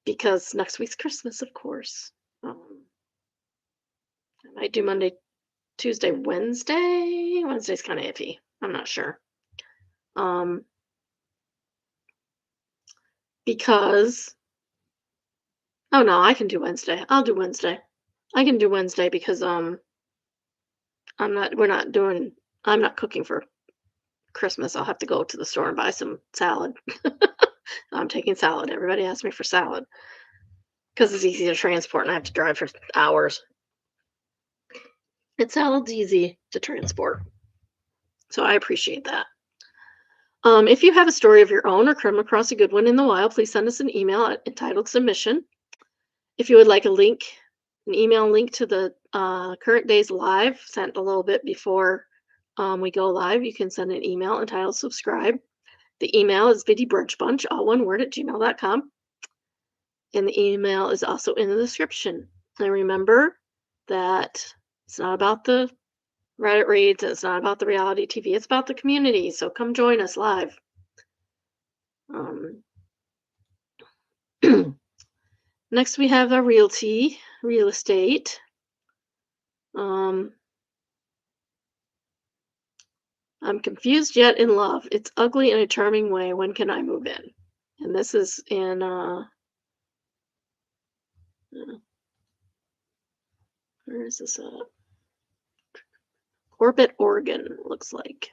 because next week's Christmas, of course. I might do Monday, Tuesday, Wednesday. Wednesday's kind of iffy. I'm not sure. Um, because oh no, I can do Wednesday. I'll do Wednesday. I can do Wednesday because I'm not cooking for Christmas. I'll have to go to the store and buy some salad. I'm taking salad. Everybody asks me for salad because it's easy to transport and I have to drive for hours. And salad's easy to transport. So I appreciate that. If you have a story of your own or come across a good one in the wild, please send us an email entitled submission. If you would like an email link to the current day's live sent a little bit before we go live, you can send an email entitled subscribe. The email is biddybrunchbunch, all one word, at gmail.com. And the email is also in the description. And remember that it's not about the Reddit reads, and it's not about the reality TV, it's about the community. So come join us live. Um, Next, we have our real estate. I'm confused yet in love. It's ugly in a charming way. When can I move in? And this is in where is this at? Orbit, Oregon, looks like.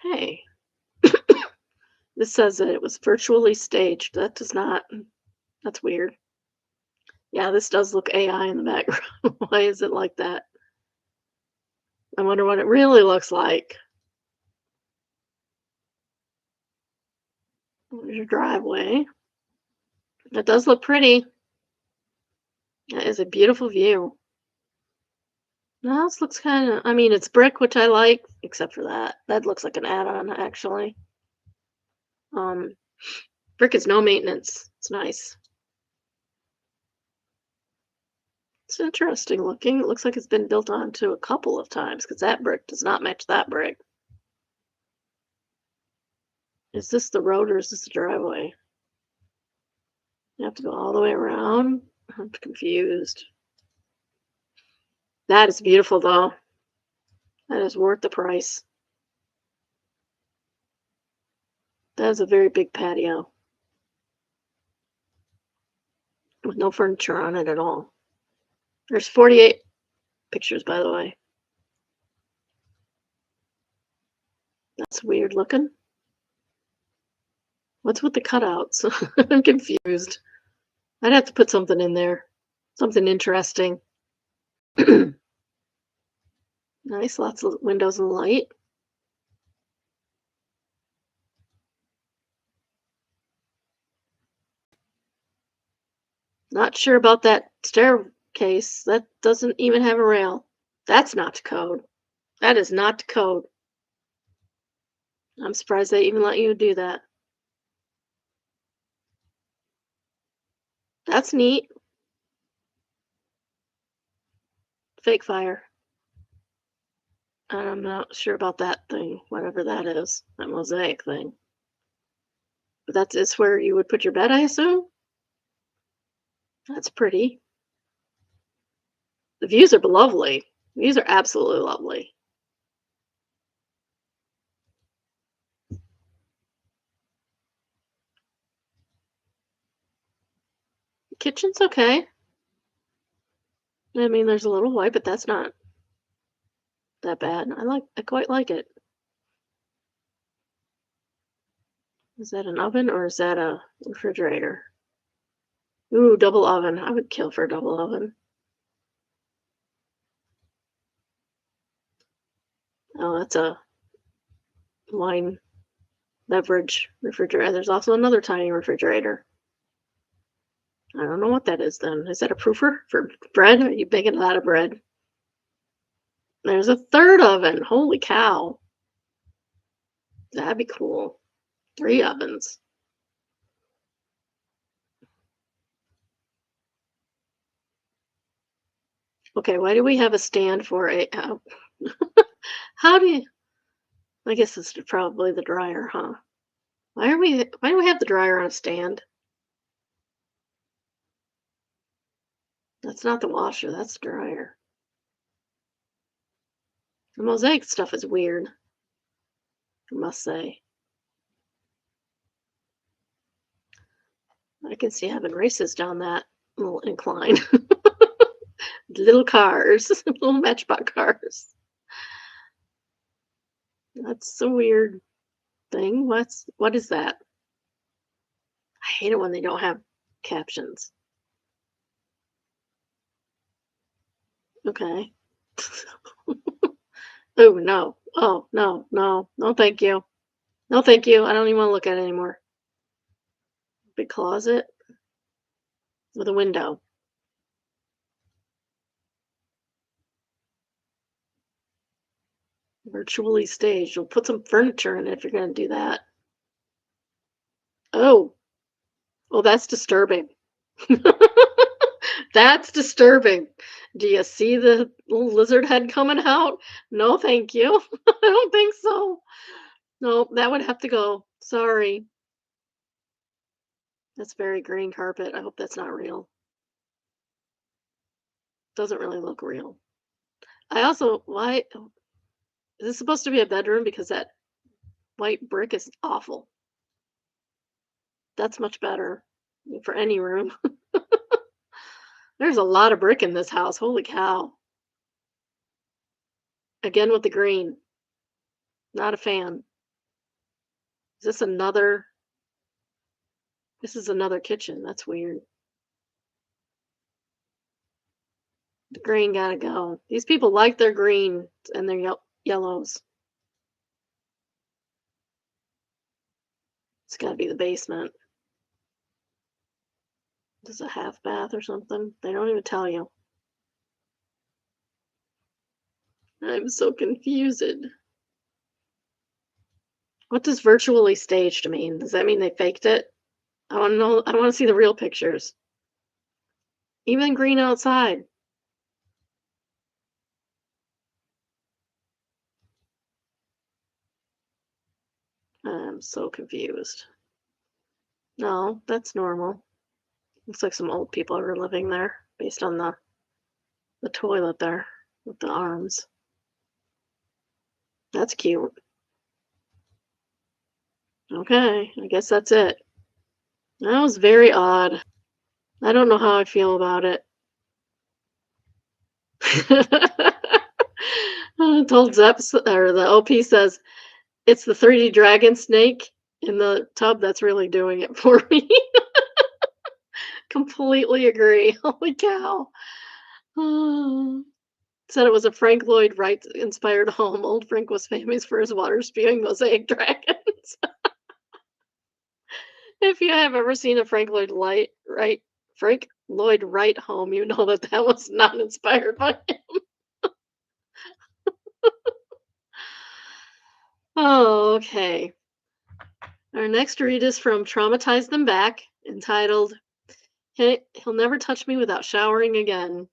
Okay. This says that it was virtually staged. That's weird. Yeah, this does look AI in the background. Why is it like that? I wonder what it really looks like. There's your driveway. That does look pretty. That is a beautiful view. The house looks kind of, I mean, it's brick, which I like, except for that. That looks like an add-on, actually. Um, Brick is no maintenance. It's nice. It's interesting looking. It looks like it's been built onto a couple of times because that brick does not match that brick. Is this the road or is this the driveway? You have to go all the way around. I'm confused. That is beautiful, though. That is worth the price. That is a very big patio with no furniture on it at all. There's 48 pictures, by the way. That's weird looking. What's with the cutouts? I'm confused. I'd have to put something in there. Something interesting. Nice, lots of windows and light. Not sure about that staircase. That doesn't even have a rail. That's not to code. That is not to code. I'm surprised they even let you do that. That's neat. Fake fire. I'm not sure about that thing, whatever that is, that mosaic thing. But it's where you would put your bed, I assume? That's pretty. The views are lovely. These are absolutely lovely. The kitchen's okay. I mean, there's a little white, but that's not that bad. I quite like it. Is that an oven or is that a refrigerator? Ooh, double oven. I would kill for a double oven. Oh, that's a wine beverage refrigerator. There's also another tiny refrigerator. I don't know what that is then. Is that a proofer for bread? Are you baking a lot of bread? There's a third oven. Holy cow. That'd be cool. 3 ovens. Okay, why do we have a stand for a how do you I guess it's probably the dryer, huh? Why do we have the dryer on a stand? That's not the washer, that's the dryer. The mosaic stuff is weird, I must say. I can see having races down that little incline. Little cars, little matchbox cars. That's a weird thing. What is that? I hate it when they don't have captions. Okay. Oh no. Oh no, no, no thank you. No thank you. I don't even want to look at it anymore. Big closet with a window. Virtually staged. You'll put some furniture in it if you're gonna do that. Oh, well that's disturbing. That's disturbing. Do you see the little lizard head coming out? No, thank you. I don't think so. No, that would have to go. Sorry. That's very green carpet. I hope that's not real. Doesn't really look real. I also, why is this supposed to be a bedroom? Because that white brick is awful. That's much better for any room. There's a lot of brick in this house. Holy cow. Again with the green. Not a fan. Is this another? This is another kitchen. That's weird. The green gotta go. These people like their green and their yellows. It's gotta be the basement. This is a half bath or something. They don't even tell you. I'm so confused. What does virtually staged mean? Does that mean they faked it? I want to know. I want to see the real pictures. Even green outside. I'm so confused. No, that's normal. Looks like some old people are living there based on the toilet there with the arms. That's cute. Okay, I guess that's it. That was very odd. I don't know how I feel about it. Told Zeps or the OP says it's the 3D dragon snake in the tub that's really doing it for me. Completely agree. Holy cow. Oh. Said it was a Frank Lloyd Wright inspired home. Old Frank was famous for his water spewing mosaic dragons. If you have ever seen a Frank Lloyd Wright home, you know that that was not inspired by him. Oh, okay. Our next read is from Traumatize Them Back, entitled He'll Never Touch Me Without Showering Again.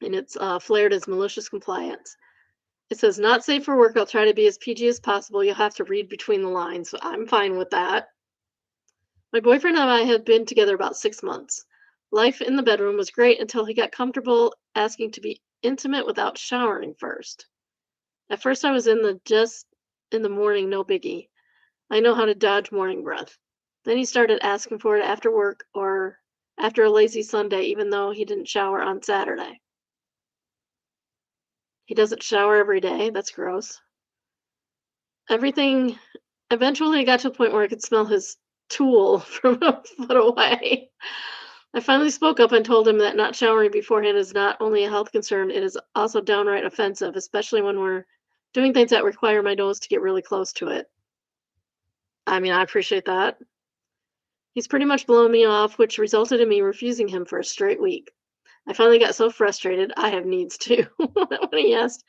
And it's flared as malicious compliance. It says, not safe for work. I'll try to be as PG as possible. You'll have to read between the lines. So I'm fine with that. My boyfriend and I had been together about 6 months. Life in the bedroom was great until he got comfortable asking to be intimate without showering first. At first, I was in the just in the morning, no biggie. I know how to dodge morning breath. Then he started asking for it after work or after a lazy Sunday, even though he didn't shower on Saturday. He doesn't shower every day. That's gross. Everything eventually I got to the point where I could smell his tool from a foot away. I finally spoke up and told him that not showering beforehand is not only a health concern, it is also downright offensive, especially when we're doing things that require my nose to get really close to it. I mean, I appreciate that. He's pretty much blown me off, which resulted in me refusing him for a straight week. I finally got so frustrated, I have needs too. When he asked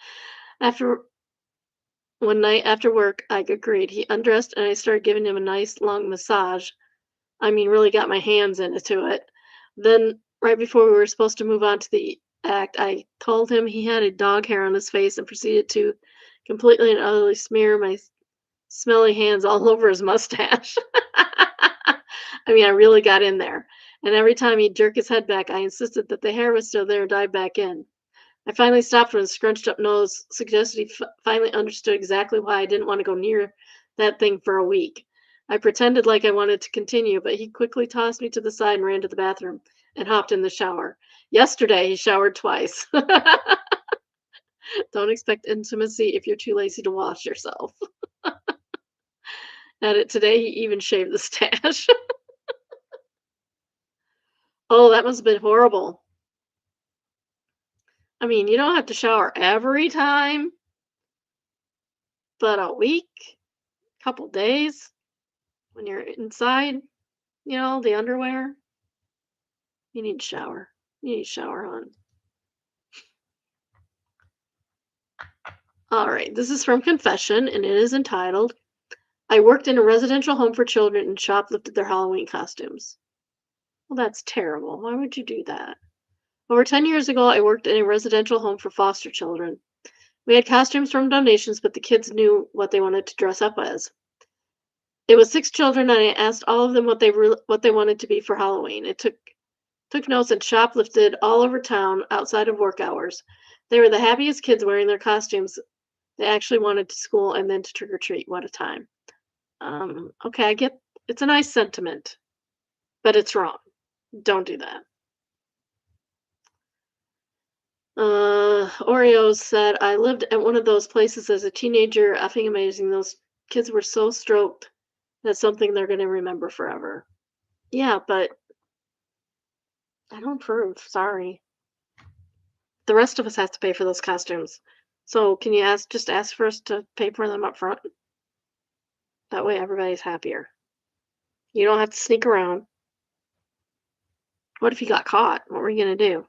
after one night after work, I agreed. He undressed and I started giving him a nice long massage. I mean, really got my hands into it. Then, right before we were supposed to move on to the act, I told him he had a dog hair on his face and proceeded to completely and utterly smear my smelly hands all over his mustache. I mean, I really got in there. And every time he'd jerk his head back, I insisted that the hair was still there and dive back in. I finally stopped when his scrunched up nose suggested he finally understood exactly why I didn't want to go near that thing for a week. I pretended like I wanted to continue, but he quickly tossed me to the side and ran to the bathroom and hopped in the shower. Yesterday, he showered twice. Don't expect intimacy if you're too lazy to wash yourself. At it today, he even shaved the stash. Oh, that must have been horrible. I mean, you don't have to shower every time, but a week, couple days when you're inside, the underwear, you need to shower. You need to shower, hon. All right, this is from Confession, and it is entitled, I worked in a residential home for children and shoplifted their Halloween costumes. Well, that's terrible. Why would you do that? Over 10 years ago, I worked in a residential home for foster children. We had costumes from donations, but the kids knew what they wanted to dress up as. It was 6 children, and I asked all of them what they wanted to be for Halloween. It took notes and shoplifted all over town outside of work hours. They were the happiest kids wearing their costumes. They actually wanted to school and then to trick or treat. What a time. Okay, I get it's a nice sentiment, but it's wrong. Don't do that. Oreos said, I lived at one of those places as a teenager. Effing amazing. Those kids were so stoked. That's something they're going to remember forever. Yeah, but I don't approve. Sorry. The rest of us have to pay for those costumes. So can you just ask for us to pay for them up front? That way everybody's happier. You don't have to sneak around. What if you got caught? What were you going to do?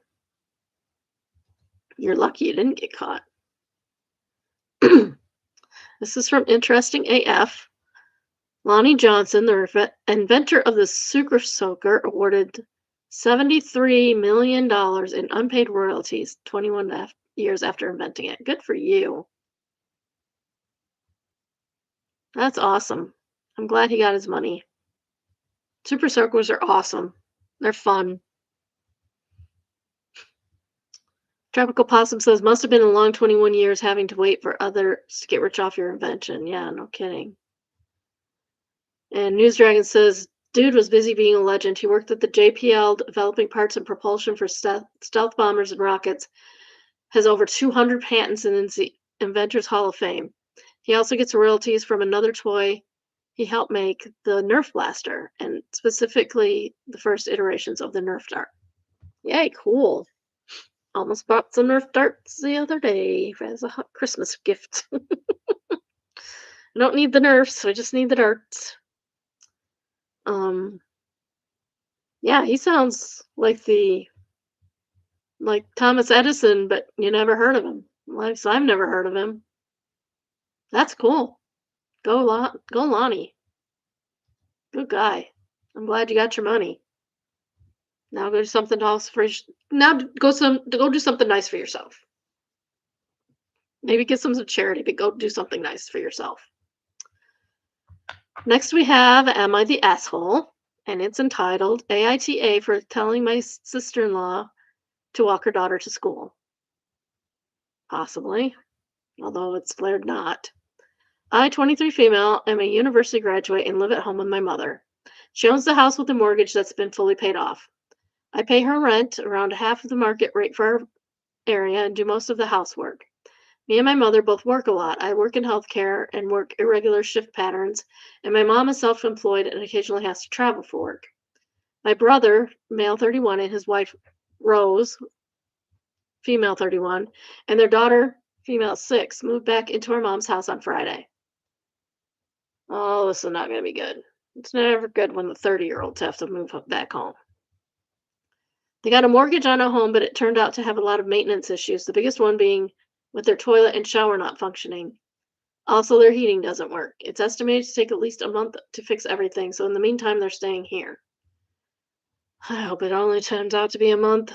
You're lucky you didn't get caught. This is from Interesting AF. Lonnie Johnson, the inventor of the Sugar Soaker, awarded $73 million in unpaid royalties 21 years after inventing it. Good for you. That's awesome. I'm glad he got his money. Super Soakers are awesome. They're fun. Tropical Possum says, must have been a long 21 years having to wait for others to get rich off your invention. Yeah, no kidding. And News Dragon says, dude was busy being a legend. He worked at the JPL developing parts and propulsion for stealth bombers and rockets. Has over 200 patents in the Inventors Hall of Fame. He also gets royalties from another toy he helped make, the Nerf Blaster, and specifically the first iterations of the Nerf Dart. Yay, cool. Almost bought some Nerf darts the other day as a Christmas gift. I don't need the Nerfs, I just need the darts. Yeah, he sounds like Thomas Edison, but you never heard of him. At least I've never heard of him. That's cool. Go Lonnie. Good guy. I'm glad you got your money. Now go do something else go do something nice for yourself. Maybe get some to charity, but go do something nice for yourself. Next we have Am I the Asshole? And it's entitled AITA for telling my sister-in-law to walk her daughter to school. Possibly, although it's flared not. I, 23 female, am a university graduate and live at home with my mother. She owns the house with a mortgage that's been fully paid off. I pay her rent around half of the market rate for our area and do most of the housework. Me and my mother both work a lot. I work in healthcare and work irregular shift patterns, and my mom is self-employed and occasionally has to travel for work. My brother, male 31, and his wife, Rose, female 31, and their daughter, female 6, moved back into our mom's house on Friday. Oh, this is not going to be good. It's never good when the 30-year-olds have to move back home. They got a mortgage on a home, but it turned out to have a lot of maintenance issues, the biggest one being with their toilet and shower not functioning. Also, their heating doesn't work. It's estimated to take at least a month to fix everything, so in the meantime, they're staying here. I hope it only turns out to be a month.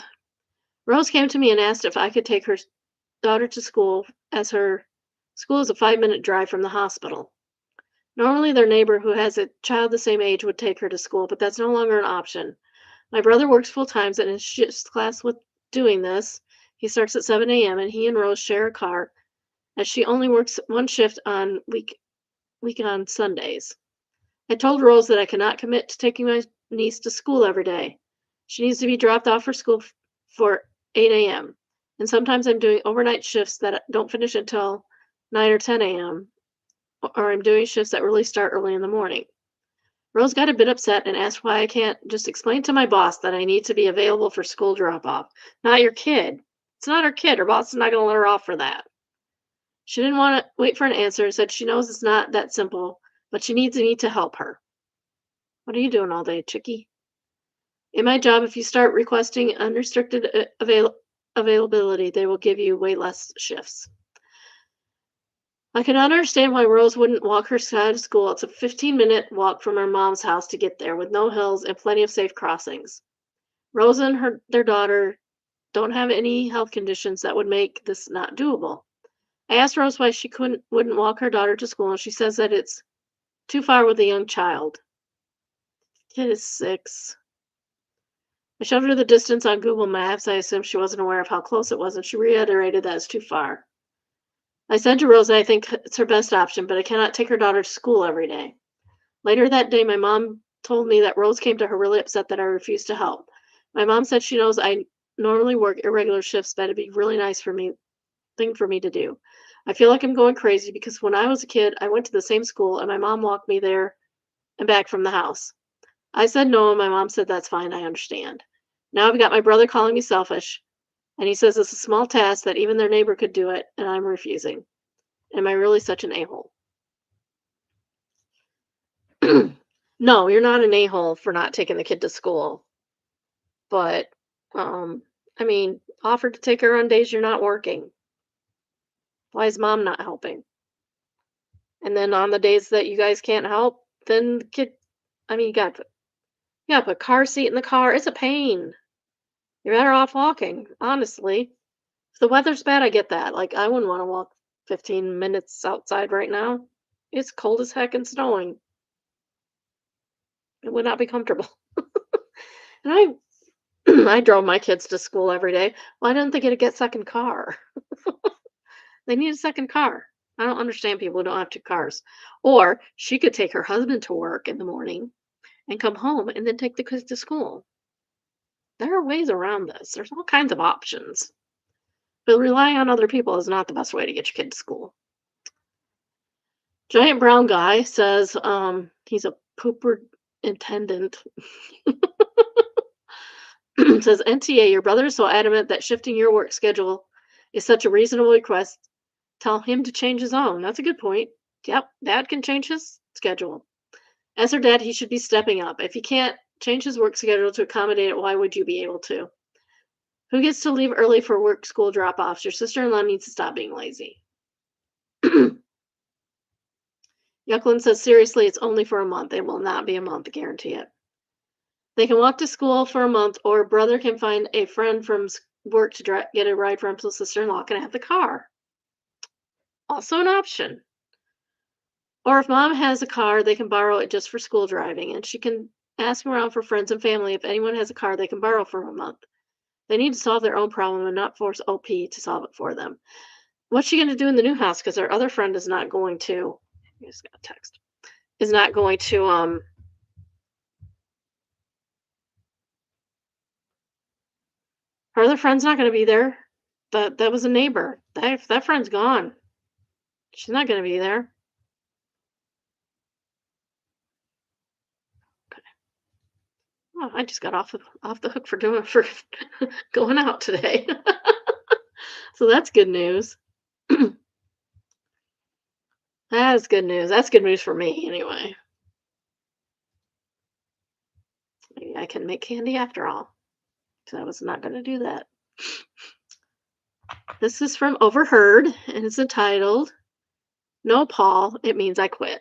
Rose came to me and asked if I could take her daughter to school, as her school is a 5-minute drive from the hospital. Normally, their neighbor who has a child the same age would take her to school, but that's no longer an option. My brother works full time and is just class with doing this. He starts at 7 a.m. and he and Rose share a car, as she only works one shift on week on Sundays. I told Rose that I cannot commit to taking my niece to school every day. She needs to be dropped off for school for 8 a.m. And sometimes I'm doing overnight shifts that don't finish until 9 or 10 a.m. Or I'm doing shifts that really start early in the morning. Rose got a bit upset and asked why I can't just explain to my boss that I need to be available for school drop off. Not your kid. It's not her kid. Her boss is not going to let her off for that. She didn't want to wait for an answer and said she knows it's not that simple, but she needs me to help her. What are you doing all day, chickie? In my job, if you start requesting unrestricted availability, they will give you way less shifts. I cannot understand why Rose wouldn't walk her son to school. It's a 15-minute walk from her mom's house to get there, with no hills and plenty of safe crossings. Rose and their daughter don't have any health conditions that would make this not doable. I asked Rose why she wouldn't walk her daughter to school, and she says that it's too far with a young child. Kid is 6. I showed her the distance on Google Maps. I assumed she wasn't aware of how close it was, and she reiterated that it's too far. I said to Rose I think it's her best option, but I cannot take her daughter to school every day. Later that day, my mom told me that Rose came to her really upset that I refused to help. My mom said she knows I normally work irregular shifts, but it'd be really nice thing for me to do. I feel like I'm going crazy because when I was a kid, I went to the same school and my mom walked me there and back from the house. I said no, and my mom said that's fine, I understand. Now I've got my brother calling me selfish, and he says it's a small task that even their neighbor could do it, and I'm refusing. Am I really such an a-hole? No, you're not an a-hole for not taking the kid to school. But, um, I mean, offer to take her on days you're not working. Why is mom not helping? And then on the days that you guys can't help, then the kid, I mean, you gotta put a car seat in the car. It's a pain. You're better off walking, honestly. If the weather's bad, I get that. Like, I wouldn't want to walk 15 minutes outside right now. It's cold as heck and snowing. It would not be comfortable. And I drove my kids to school every day. Why didn't they get a second car? They need a second car. I don't understand people who don't have 2 cars. Or she could take her husband to work in the morning and come home and then take the kids to school. There are ways around this. There's all kinds of options. But relying on other people is not the best way to get your kid to school. Giant brown guy says he's a pooper intendant. Says NTA, your brother is so adamant that shifting your work schedule is such a reasonable request. Tell him to change his own. That's a good point. Yep, dad can change his schedule. As her dad, he should be stepping up. If he can't change his work schedule to accommodate it, why would you be able to? Who gets to leave early for work school drop offs? Your sister in law needs to stop being lazy. Yucklin says, seriously, it's only for a month. It will not be a month, guarantee it. They can walk to school for a month, or brother can find a friend from work to get a ride from, so sister in law can have the car. Also an option. Or if mom has a car, they can borrow it just for school driving, and she can ask around for friends and family if anyone has a car they can borrow for a month. They need to solve their own problem and not force OP to solve it for them. What's she going to do in the new house? Because her other friend is not going to. I just got a text. Is not going to. Her other friend's not going to be there. That was a neighbor. That friend's gone. She's not going to be there. Okay. Oh, I just got off the hook for going out today. So that's good news. That is good news. That's good news for me, anyway. can make candy after all. So I was not going to do that. This is from Overheard, and it's entitled, No, Paul, it means I quit.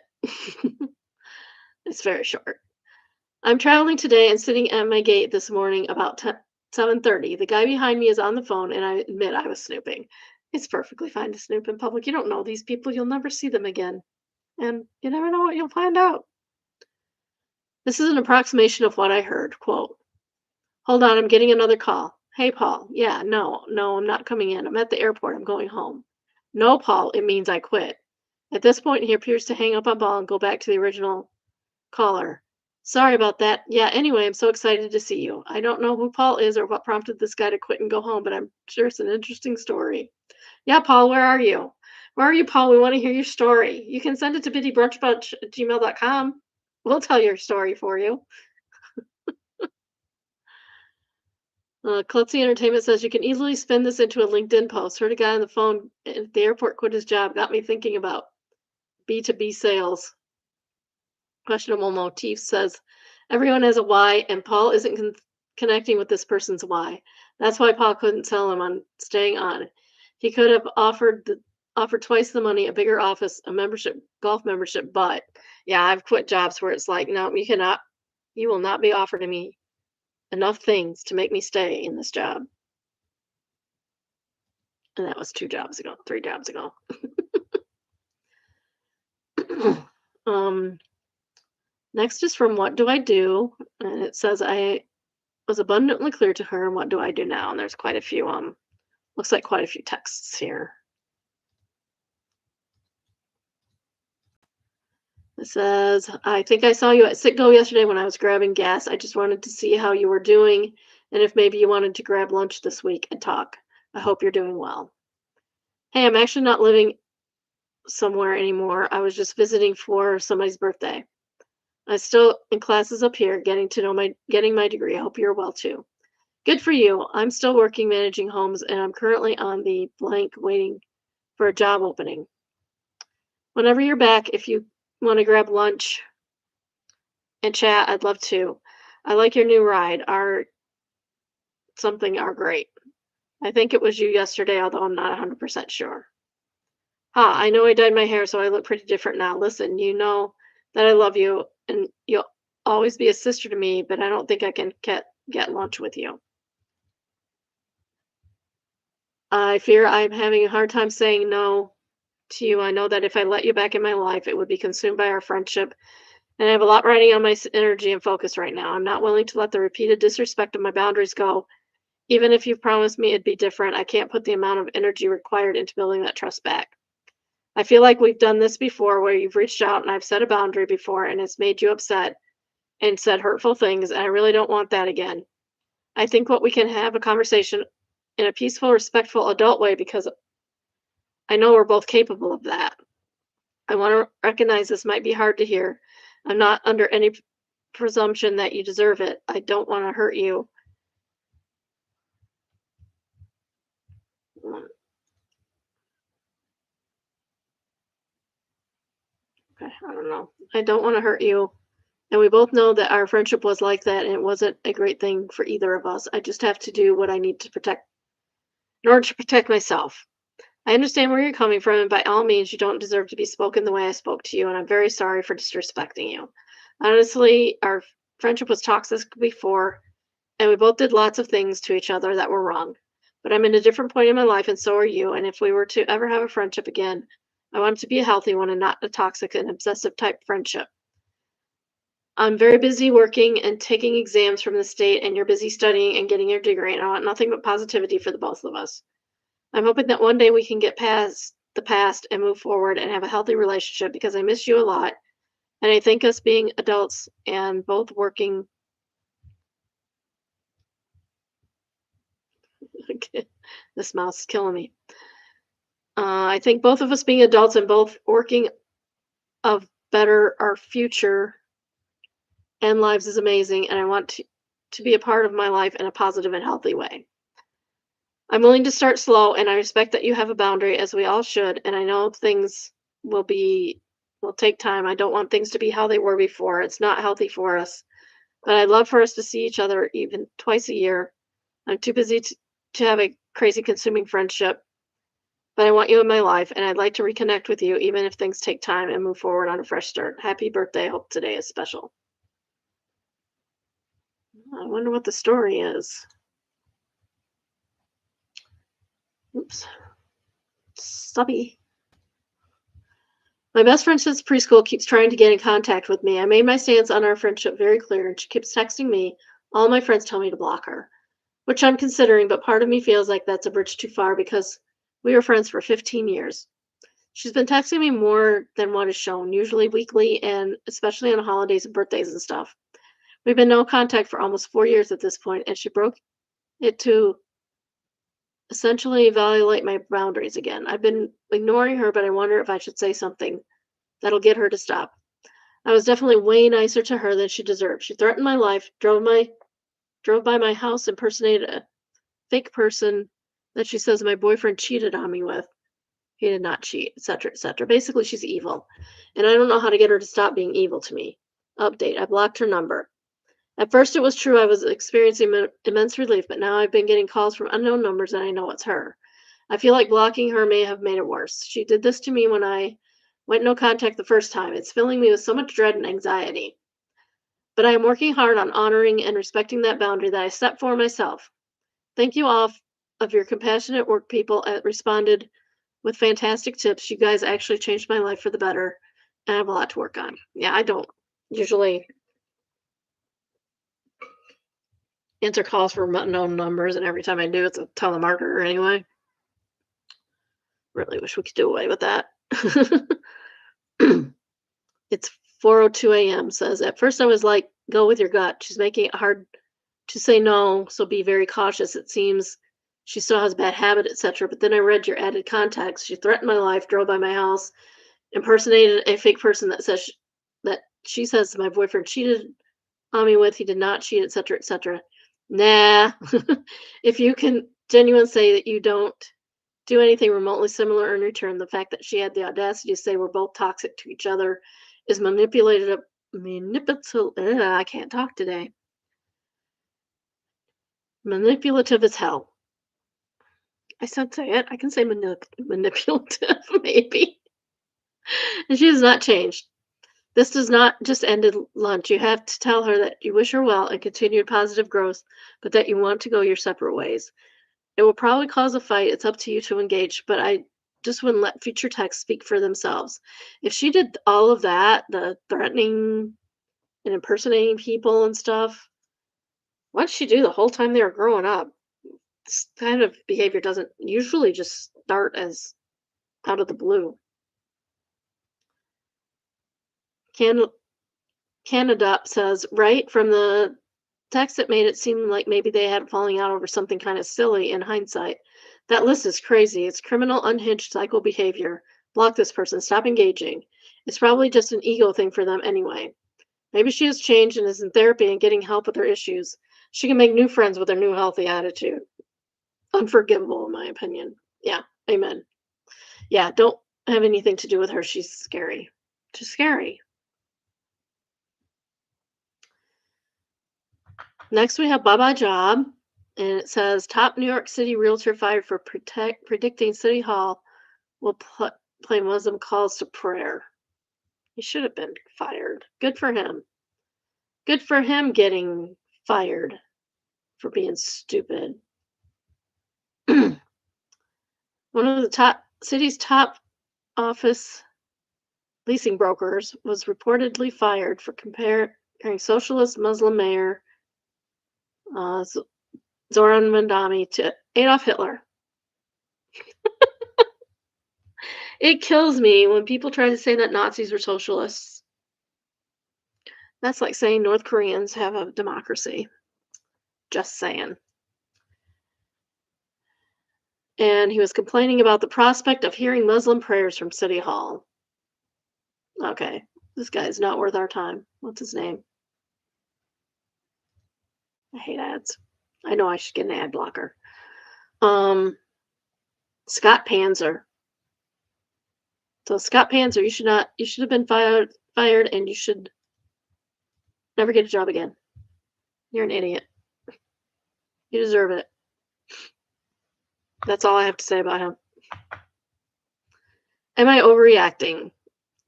It's very short. I'm traveling today and sitting at my gate this morning about 7:30. The guy behind me is on the phone, and I admit I was snooping. It's perfectly fine to snoop in public. You don't know these people. You'll never see them again. And you never know what you'll find out. This is an approximation of what I heard. Quote, hold on, I'm getting another call. Hey, Paul. Yeah, no, I'm not coming in. I'm at the airport. I'm going home. No, Paul, it means I quit. At this point, he appears to hang up on Paul and go back to the original caller. Sorry about that. Yeah, anyway, I'm so excited to see you. I don't know who Paul is or what prompted this guy to quit and go home, but I'm sure it's an interesting story. Yeah, Paul, where are you? Where are you, Paul? We want to hear your story. You can send it to biddybrunchbunch@gmail.com. We'll tell your story for you. Klutzy Entertainment says you can easily spin this into a LinkedIn post. Heard a guy on the phone at the airport quit his job. Got me thinking about B2B sales. Questionable motif says everyone has a why, and Paul isn't connecting with this person's why. That's why Paul couldn't sell him on staying on. He could have offered twice the money, a bigger office, a membership, golf membership. But yeah, I've quit jobs where it's like, no, you will not be offering me enough things to make me stay in this job. And that was 3 jobs ago. Next is from What Do I Do? And it says I was abundantly clear to her, and what do I do now? And there's quite a few, looks like quite a few texts here. It says, I think I saw you at Sitco yesterday when I was grabbing gas. I just wanted to see how you were doing and if maybe you wanted to grab lunch this week and talk. I hope you're doing well. Hey, I'm actually not living somewhere anymore. I was just visiting for somebody's birthday. I'm still in classes up here, getting my degree. I hope you're well too. Good for you. I'm still working managing homes, and I'm currently on the blank waiting for a job opening. Whenever you're back, if you want to grab lunch and chat, I'd love to. I like your new ride. Our great. I think it was you yesterday, although I'm not 100% sure. I know I dyed my hair, so I look pretty different now. Listen, you know that I love you, and you'll always be a sister to me, but I don't think I can get lunch with you. I fear I'm having a hard time saying no to you. I know that if I let you back in my life, it would be consumed by our friendship. And I have a lot riding on my energy and focus right now. I'm not willing to let the repeated disrespect of my boundaries go. Even if you promised me it'd be different, I can't put the amount of energy required into building that trust back. I feel like we've done this before where you've reached out and I've set a boundary before and it's made you upset and said hurtful things. And I really don't want that again. I think what we can have a conversation in a peaceful, respectful, adult way because I know we're both capable of that. I want to recognize this might be hard to hear. I'm not under any presumption that you deserve it. I don't want to hurt you. Okay, I don't know. I don't want to hurt you. And we both know that our friendship was like that and it wasn't a great thing for either of us. I just have to do what I need to protect in order to protect myself. I understand where you're coming from, and by all means, you don't deserve to be spoken the way I spoke to you, and I'm very sorry for disrespecting you. Honestly, our friendship was toxic before, and we both did lots of things to each other that were wrong. But I'm in a different point in my life, and so are you. And if we were to ever have a friendship again, I want it to be a healthy one and not a toxic and obsessive type friendship. I'm very busy working and taking exams from the state, and you're busy studying and getting your degree, and I want nothing but positivity for the both of us. I'm hoping that one day we can get past the past and move forward and have a healthy relationship because I miss you a lot. And I think us being adults and both working. This mouse is killing me. I think both of us being adults and both working of better our future and lives is amazing. And I want to be a part of my life in a positive and healthy way. I'm willing to start slow, and I respect that you have a boundary, as we all should. And I know things will take time. I don't want things to be how they were before. It's not healthy for us. but I'd love for us to see each other even twice a year. I'm too busy to have a crazy consuming friendship, but I want you in my life, and I'd like to reconnect with you even if things take time and move forward on a fresh start. Happy birthday. Hope today is special. I wonder what the story is. Oops. Stubby. My best friend since preschool keeps trying to get in contact with me. I made my stance on our friendship very clear, and she keeps texting me. All my friends tell me to block her, which I'm considering, but part of me feels like that's a bridge too far because we were friends for 15 years. She's been texting me more than what is shown, usually weekly and especially on holidays and birthdays and stuff. We've been no contact for almost 4 years at this point, and she broke it to essentially violate my boundaries again. I've been ignoring her, but I wonder if I should say something that'll get her to stop. I was definitely way nicer to her than she deserved. She threatened my life, drove by my house, impersonated a fake person that she says my boyfriend cheated on me with. He did not cheat, etc., etc. Basically, she's evil, and I don't know how to get her to stop being evil to me. Update: I blocked her number. At first, it was true I was experiencing immense relief, but now I've been getting calls from unknown numbers and I know it's her. I feel like blocking her may have made it worse. She did this to me when I went no contact the first time. It's filling me with so much dread and anxiety. But I am working hard on honoring and respecting that boundary that I set for myself. Thank you all of your compassionate work people responded with fantastic tips. You guys actually changed my life for the better, and I have a lot to work on. Yeah, I don't usually answer calls from unknown numbers, and every time I do, it's a telemarketer anyway. Really wish we could do away with that. It's 4:02 a.m. says, at first I was like, go with your gut. She's making it hard to say no, so be very cautious. It seems she still has a bad habit, etc. But then I read your added context. She threatened my life, drove by my house, impersonated a fake person that says that she says my boyfriend cheated on me with. He did not cheat, etc., etc. Nah. If you can genuinely say that you don't do anything remotely similar in return, the fact that she had the audacity to say we're both toxic to each other is I can't talk today. Manipulative as hell. I said say it. I can say manipulative, maybe. And she has not changed. This does not just end at lunch. You have to tell her that you wish her well and continued positive growth, but that you want to go your separate ways. It will probably cause a fight. It's up to you to engage, but I just wouldn't let future texts speak for themselves. If she did all of that, the threatening and impersonating people and stuff, what did she do the whole time they were growing up? This kind of behavior doesn't usually just start as out of the blue. Can Canada says, right from the text, it made it seem like maybe they had a falling out over something kind of silly in hindsight. That list is crazy. It's criminal, unhinged psycho behavior. Block this person. Stop engaging. It's probably just an ego thing for them anyway. Maybe she has changed and is in therapy and getting help with her issues. She can make new friends with her new healthy attitude. Unforgivable, in my opinion. Yeah, amen. Yeah, don't have anything to do with her. She's scary. She's scary. Next, we have Baba Job, and it says top New York City realtor fired for predicting City Hall will play Muslim calls to prayer. He should have been fired. Good for him. Good for him getting fired for being stupid. One of the city's top office leasing brokers was reportedly fired for comparing socialist Muslim mayor Zoran Mandami to Adolf Hitler. It kills me when people try to say that Nazis were socialists. That's like saying North Koreans have a democracy. Just saying. And he was complaining about the prospect of hearing Muslim prayers from City Hall. Okay, this guy's not worth our time. What's his name? I hate ads. I know I should get an ad blocker. Scott Panzer. So Scott Panzer, you should have been fired, and you should never get a job again. You're an idiot. You deserve it. That's all I have to say about him. Am I overreacting?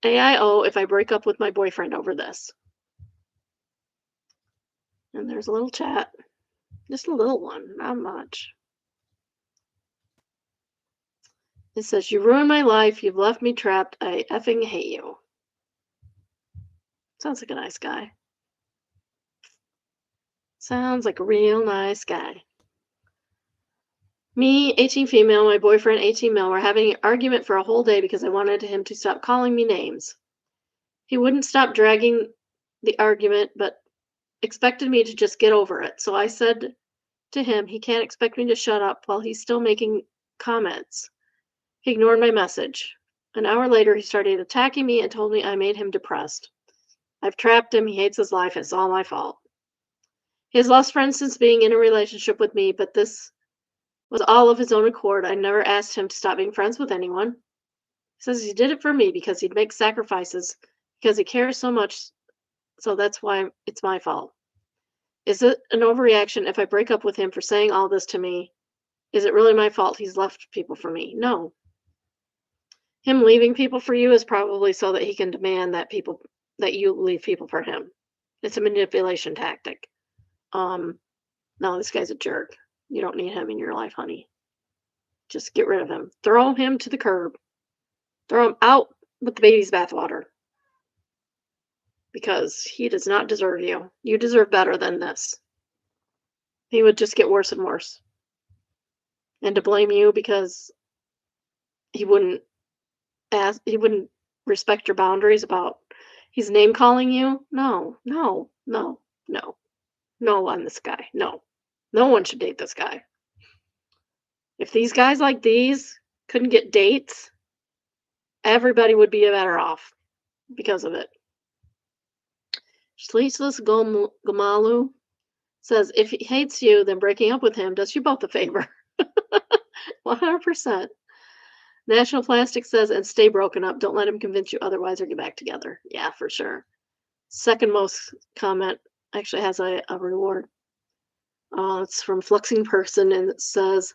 AIO if I break up with my boyfriend over this. And there's a little chat. Just a little one, not much. It says, you ruined my life. You've left me trapped. I effing hate you. Sounds like a nice guy. Sounds like a real nice guy. Me, 18 female, my boyfriend, 18 male, were having an argument for a whole day because I wanted him to stop calling me names. He wouldn't stop dragging the argument, but expected me to just get over it. So I said to him, he can't expect me to shut up while he's still making comments. He ignored my message. An hour later, he started attacking me and told me I made him depressed. I've trapped him. He hates his life. It's all my fault. He has lost friends since being in a relationship with me, but this was all of his own accord. I never asked him to stop being friends with anyone. He says he did it for me because he'd make sacrifices because he cares so much, so that's why it's my fault. Is it an overreaction if I break up with him for saying all this to me? Is it really my fault he's left people for me? No. Him leaving people for you is probably so that he can demand that you leave people for him. It's a manipulation tactic. No, this guy's a jerk. You don't need him in your life, honey. Just get rid of him. Throw him to the curb. Throw him out with the baby's bathwater. Because he does not deserve you. You deserve better than this. He would just get worse and worse. And to blame you because he wouldn't respect your boundaries about he's name calling you. No. No on this guy. No. No one should date this guy. If these guys like these couldn't get dates, everybody would be better off because of it. Sleeceless Gomalu says, if he hates you, then breaking up with him does you both a favor. 100%. National Plastic says, and stay broken up. Don't let him convince you otherwise or get back together. Yeah, for sure. Second most comment actually has a reward. It's from Fluxing Person, and it says,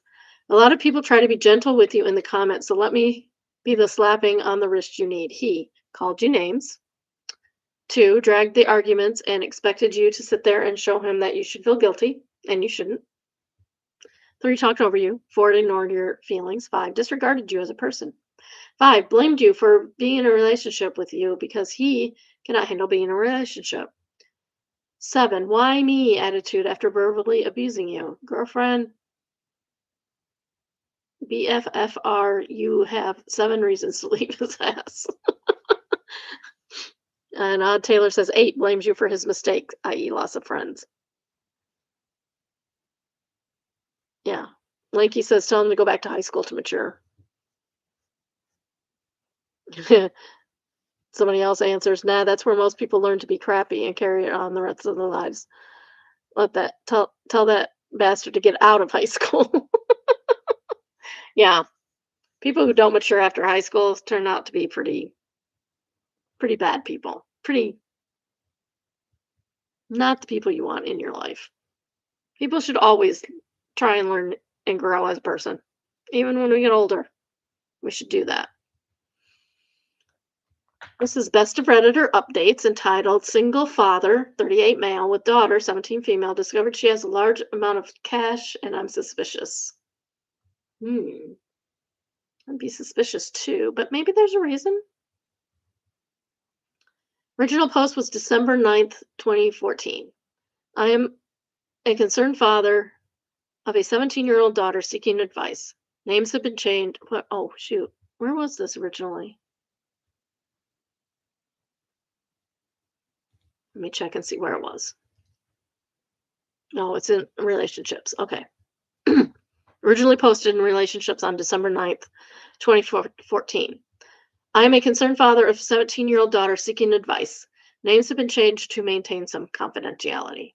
a lot of people try to be gentle with you in the comments, so let me be the slapping on the wrist you need. He called you names. 2, dragged the arguments and expected you to sit there and show him that you should feel guilty, and you shouldn't. 3, talked over you. 4, ignored your feelings. 5, disregarded you as a person. 5, blamed you for being in a relationship with you because he cannot handle being in a relationship. 7, why me attitude after verbally abusing you. Girlfriend, BFFR, you have 7 reasons to leave his ass. And Odd Taylor says 8, blames you for his mistake, i.e. loss of friends. Yeah. Lanky says tell him to go back to high school to mature. Somebody else answers, nah, that's where most people learn to be crappy and carry it on the rest of their lives. Tell that bastard to get out of high school. Yeah. People who don't mature after high school turn out to be pretty bad people. Not the people you want in your life. People should always try and learn and grow as a person. Even when we get older, we should do that. This is Best of Redditor updates entitled Single Father, 38 male with daughter, 17 female, discovered she has a large amount of cash and I'm suspicious. I'd be suspicious too, but maybe there's a reason. Original post was December 9th, 2014. I am a concerned father of a 17-year-old daughter seeking advice. Names have been changed. Oh, shoot. Where was this originally? Let me check and see where it was. No, it's in relationships. Okay. Originally posted in relationships on December 9th, 2014. I am a concerned father of a 17-year-old daughter seeking advice. Names have been changed to maintain some confidentiality.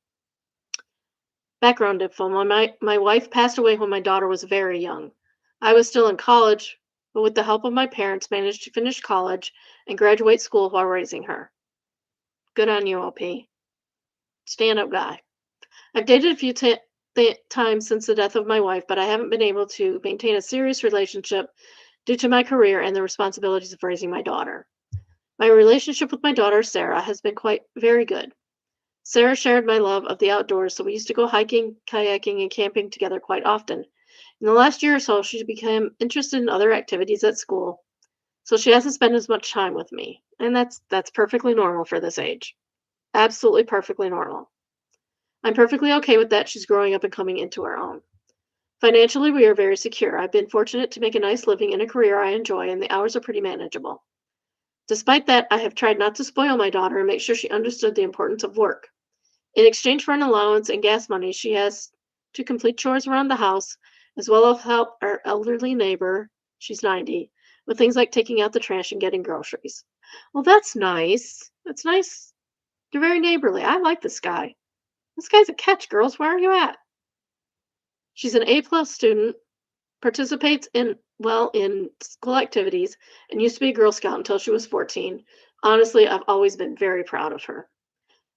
Background info. My wife passed away when my daughter was very young. I was still in college, but with the help of my parents, managed to finish college and graduate school while raising her. Good on you, OP. Stand-up guy. I've dated a few times since the death of my wife, but I haven't been able to maintain a serious relationship due to my career and the responsibilities of raising my daughter. My relationship with my daughter, Sarah, has been quite very good. Sarah shared my love of the outdoors, so we used to go hiking, kayaking, and camping together quite often. In the last year or so, she's become interested in other activities at school, so she hasn't spent as much time with me. And that's perfectly normal for this age. Absolutely perfectly normal. I'm perfectly okay with that. She's growing up and coming into her own. Financially, we are very secure. I've been fortunate to make a nice living in a career I enjoy, and the hours are pretty manageable. Despite that, I have tried not to spoil my daughter and make sure she understood the importance of work. In exchange for an allowance and gas money, she has to complete chores around the house, as well as help our elderly neighbor, she's 90, with things like taking out the trash and getting groceries. Well, that's nice. That's nice. You're very neighborly. I like this guy. This guy's a catch, girls. Where are you at? She's an A-plus student, participates in school activities, and used to be a Girl Scout until she was 14. Honestly, I've always been very proud of her.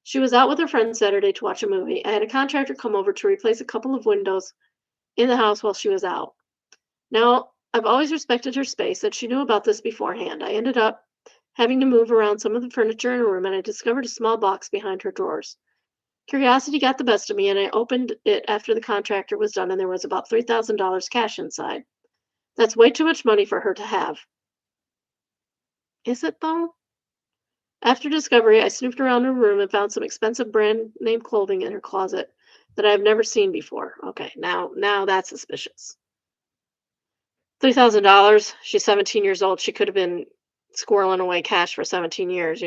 She was out with her friends Saturday to watch a movie. I had a contractor come over to replace a couple of windows in the house while she was out. Now, I've always respected her space, and she knew about this beforehand. I ended up having to move around some of the furniture in her room, and I discovered a small box behind her drawers. Curiosity got the best of me, and I opened it after the contractor was done, and there was about $3,000 cash inside. That's way too much money for her to have. Is it though? After discovery, I snooped around her room and found some expensive brand name clothing in her closet that I've never seen before. Okay, now that's suspicious. $3,000. She's 17 years old. She could have been squirreling away cash for 17 years,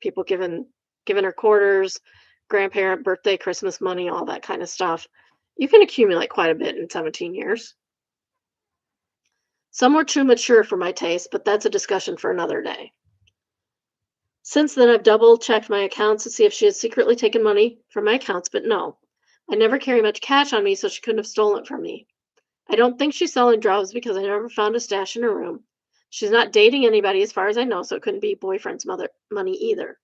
people giving her quarters, grandparent birthday, Christmas money, all that kind of stuff. You can accumulate quite a bit in 17 years. Some were too mature for my taste, but that's a discussion for another day. Since then, I've double checked my accounts to see if she had secretly taken money from my accounts, but no. I never carry much cash on me, so she couldn't have stolen it from me. I don't think she's selling drugs because I never found a stash in her room. She's not dating anybody as far as I know, so it couldn't be boyfriend's mother money either.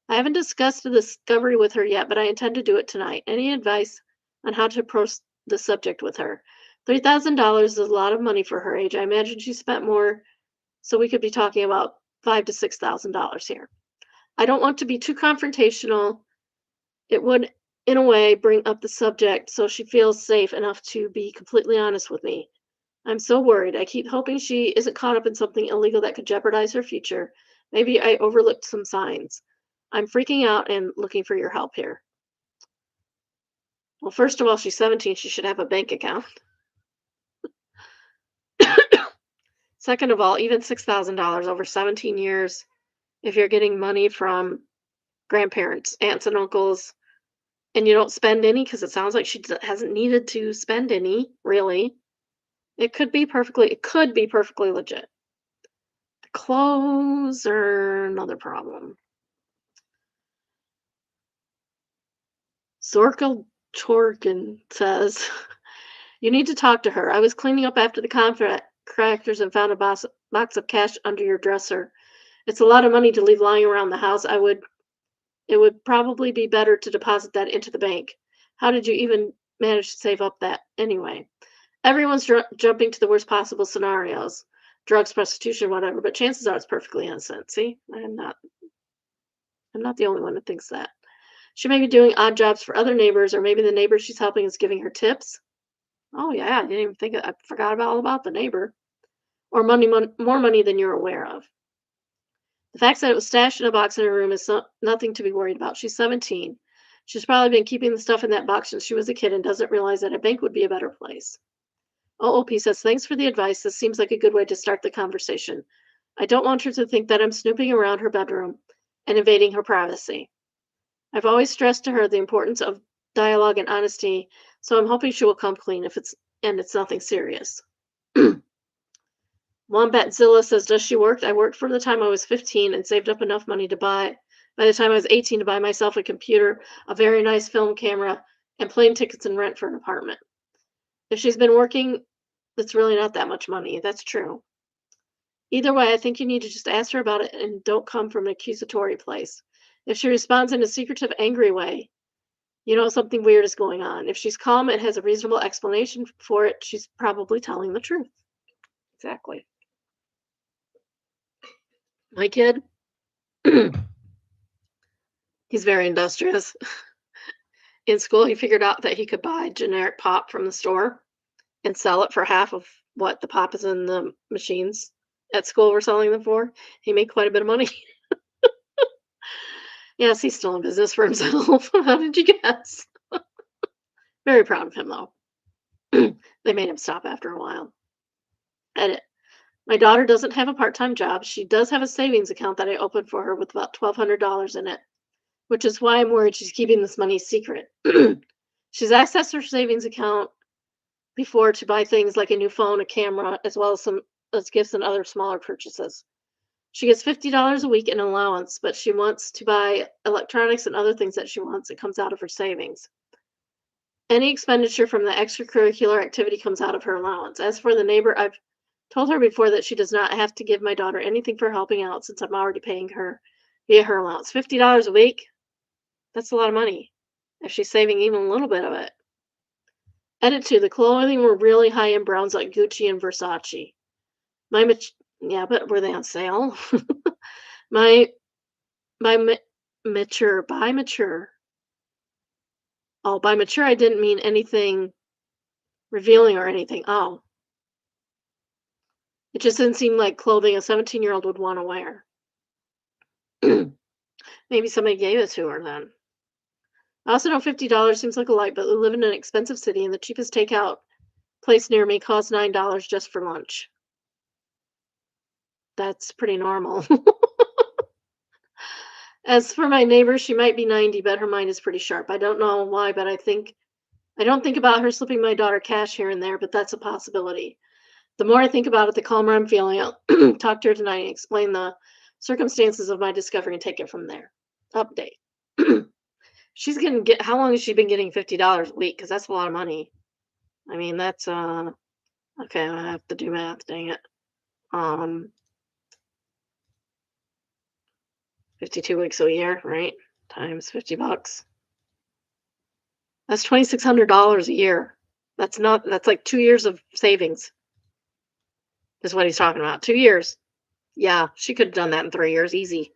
I haven't discussed the discovery with her yet, but I intend to do it tonight. Any advice on how to approach the subject with her? $3,000 is a lot of money for her age. I imagine she spent more, so we could be talking about $5,000 to $6,000 here. I don't want to be too confrontational. It would, in a way, bring up the subject so she feels safe enough to be completely honest with me. I'm so worried. I keep hoping she isn't caught up in something illegal that could jeopardize her future. Maybe I overlooked some signs. I'm freaking out and looking for your help here. Well, first of all, she's 17. She should have a bank account. Second of all, even $6,000 over 17 years, if you're getting money from grandparents, aunts, and uncles, and you don't spend any because it sounds like she hasn't needed to spend any, really. It could be perfectly legit. The clothes are another problem. Zorkel Torkin says, you need to talk to her. I was cleaning up after the contractors and found a box of cash under your dresser. It's a lot of money to leave lying around the house. It would probably be better to deposit that into the bank. How did you even manage to save up that anyway? Everyone's jumping to the worst possible scenarios, drugs, prostitution, whatever, but chances are it's perfectly innocent. See, I'm not the only one that thinks that. She may be doing odd jobs for other neighbors, or maybe the neighbor she's helping is giving her tips. Oh yeah, I didn't even I forgot about all about the neighbor. Or more money than you're aware of. The fact that it was stashed in a box in her room is nothing to be worried about. She's 17. She's probably been keeping the stuff in that box since she was a kid and doesn't realize that a bank would be a better place. OOP says, thanks for the advice. This seems like a good way to start the conversation. I don't want her to think that I'm snooping around her bedroom and invading her privacy. I've always stressed to her the importance of dialogue and honesty, so I'm hoping she will come clean if it's nothing serious. Wombatzilla says, does she work? I worked from the time I was 15 and saved up enough money by the time I was 18 to buy myself a computer, a very nice film camera, and plane tickets and rent for an apartment. If she's been working, that's really not that much money. That's true. Either way, I think you need to just ask her about it and don't come from an accusatory place. If she responds in a secretive, angry way, You know something weird is going on. If she's calm and has a reasonable explanation for it, she's probably telling the truth. Exactly. My kid, he's very industrious. In school, he figured out that he could buy generic pop from the store and sell it for half of what the pop is in the machines at school were selling them for. He made quite a bit of money. Yes, he's still in business for himself. How did you guess? Very proud of him, though. They made him stop after a while. Edit. My daughter doesn't have a part-time job. She does have a savings account that I opened for her with about $1,200 in it, which is why I'm worried she's keeping this money secret. She's accessed her savings account before to buy things like a new phone, a camera, as well as some as gifts and other smaller purchases. She gets $50 a week in allowance, but she wants to buy electronics and other things that she wants. It comes out of her savings. Any expenditure from the extracurricular activity comes out of her allowance. As for the neighbor, I've told her before that she does not have to give my daughter anything for helping out since I'm already paying her via her allowance. $50 a week? That's a lot of money if she's saving even a little bit of it. Edit 2, the clothing were really high-end brands like Gucci and Versace. Yeah, but were they on sale? My by ma mature by mature oh, by mature, I didn't mean anything revealing or anything. Oh, it just didn't seem like clothing a 17-year-old would wanna wear. Maybe somebody gave it to her then. I also know $50 seems like a lot, but we live in an expensive city, and the cheapest takeout place near me costs $9 just for lunch. That's pretty normal. As for my neighbor, she might be 90, but her mind is pretty sharp. I don't know why, but I don't think about her slipping my daughter cash here and there, but that's a possibility. The more I think about it, the calmer I'm feeling. I'll talk to her tonight and explain the circumstances of my discovery and take it from there. Update. She's gonna get how long has she been getting $50 a week? Because that's a lot of money. I mean, that's okay, I have to do math, dang it. Um 52 weeks a year, right? Times 50 bucks. That's $2,600 a year. That's like 2 years of savings is what he's talking about. 2 years. Yeah, she could have done that in 3 years, easy.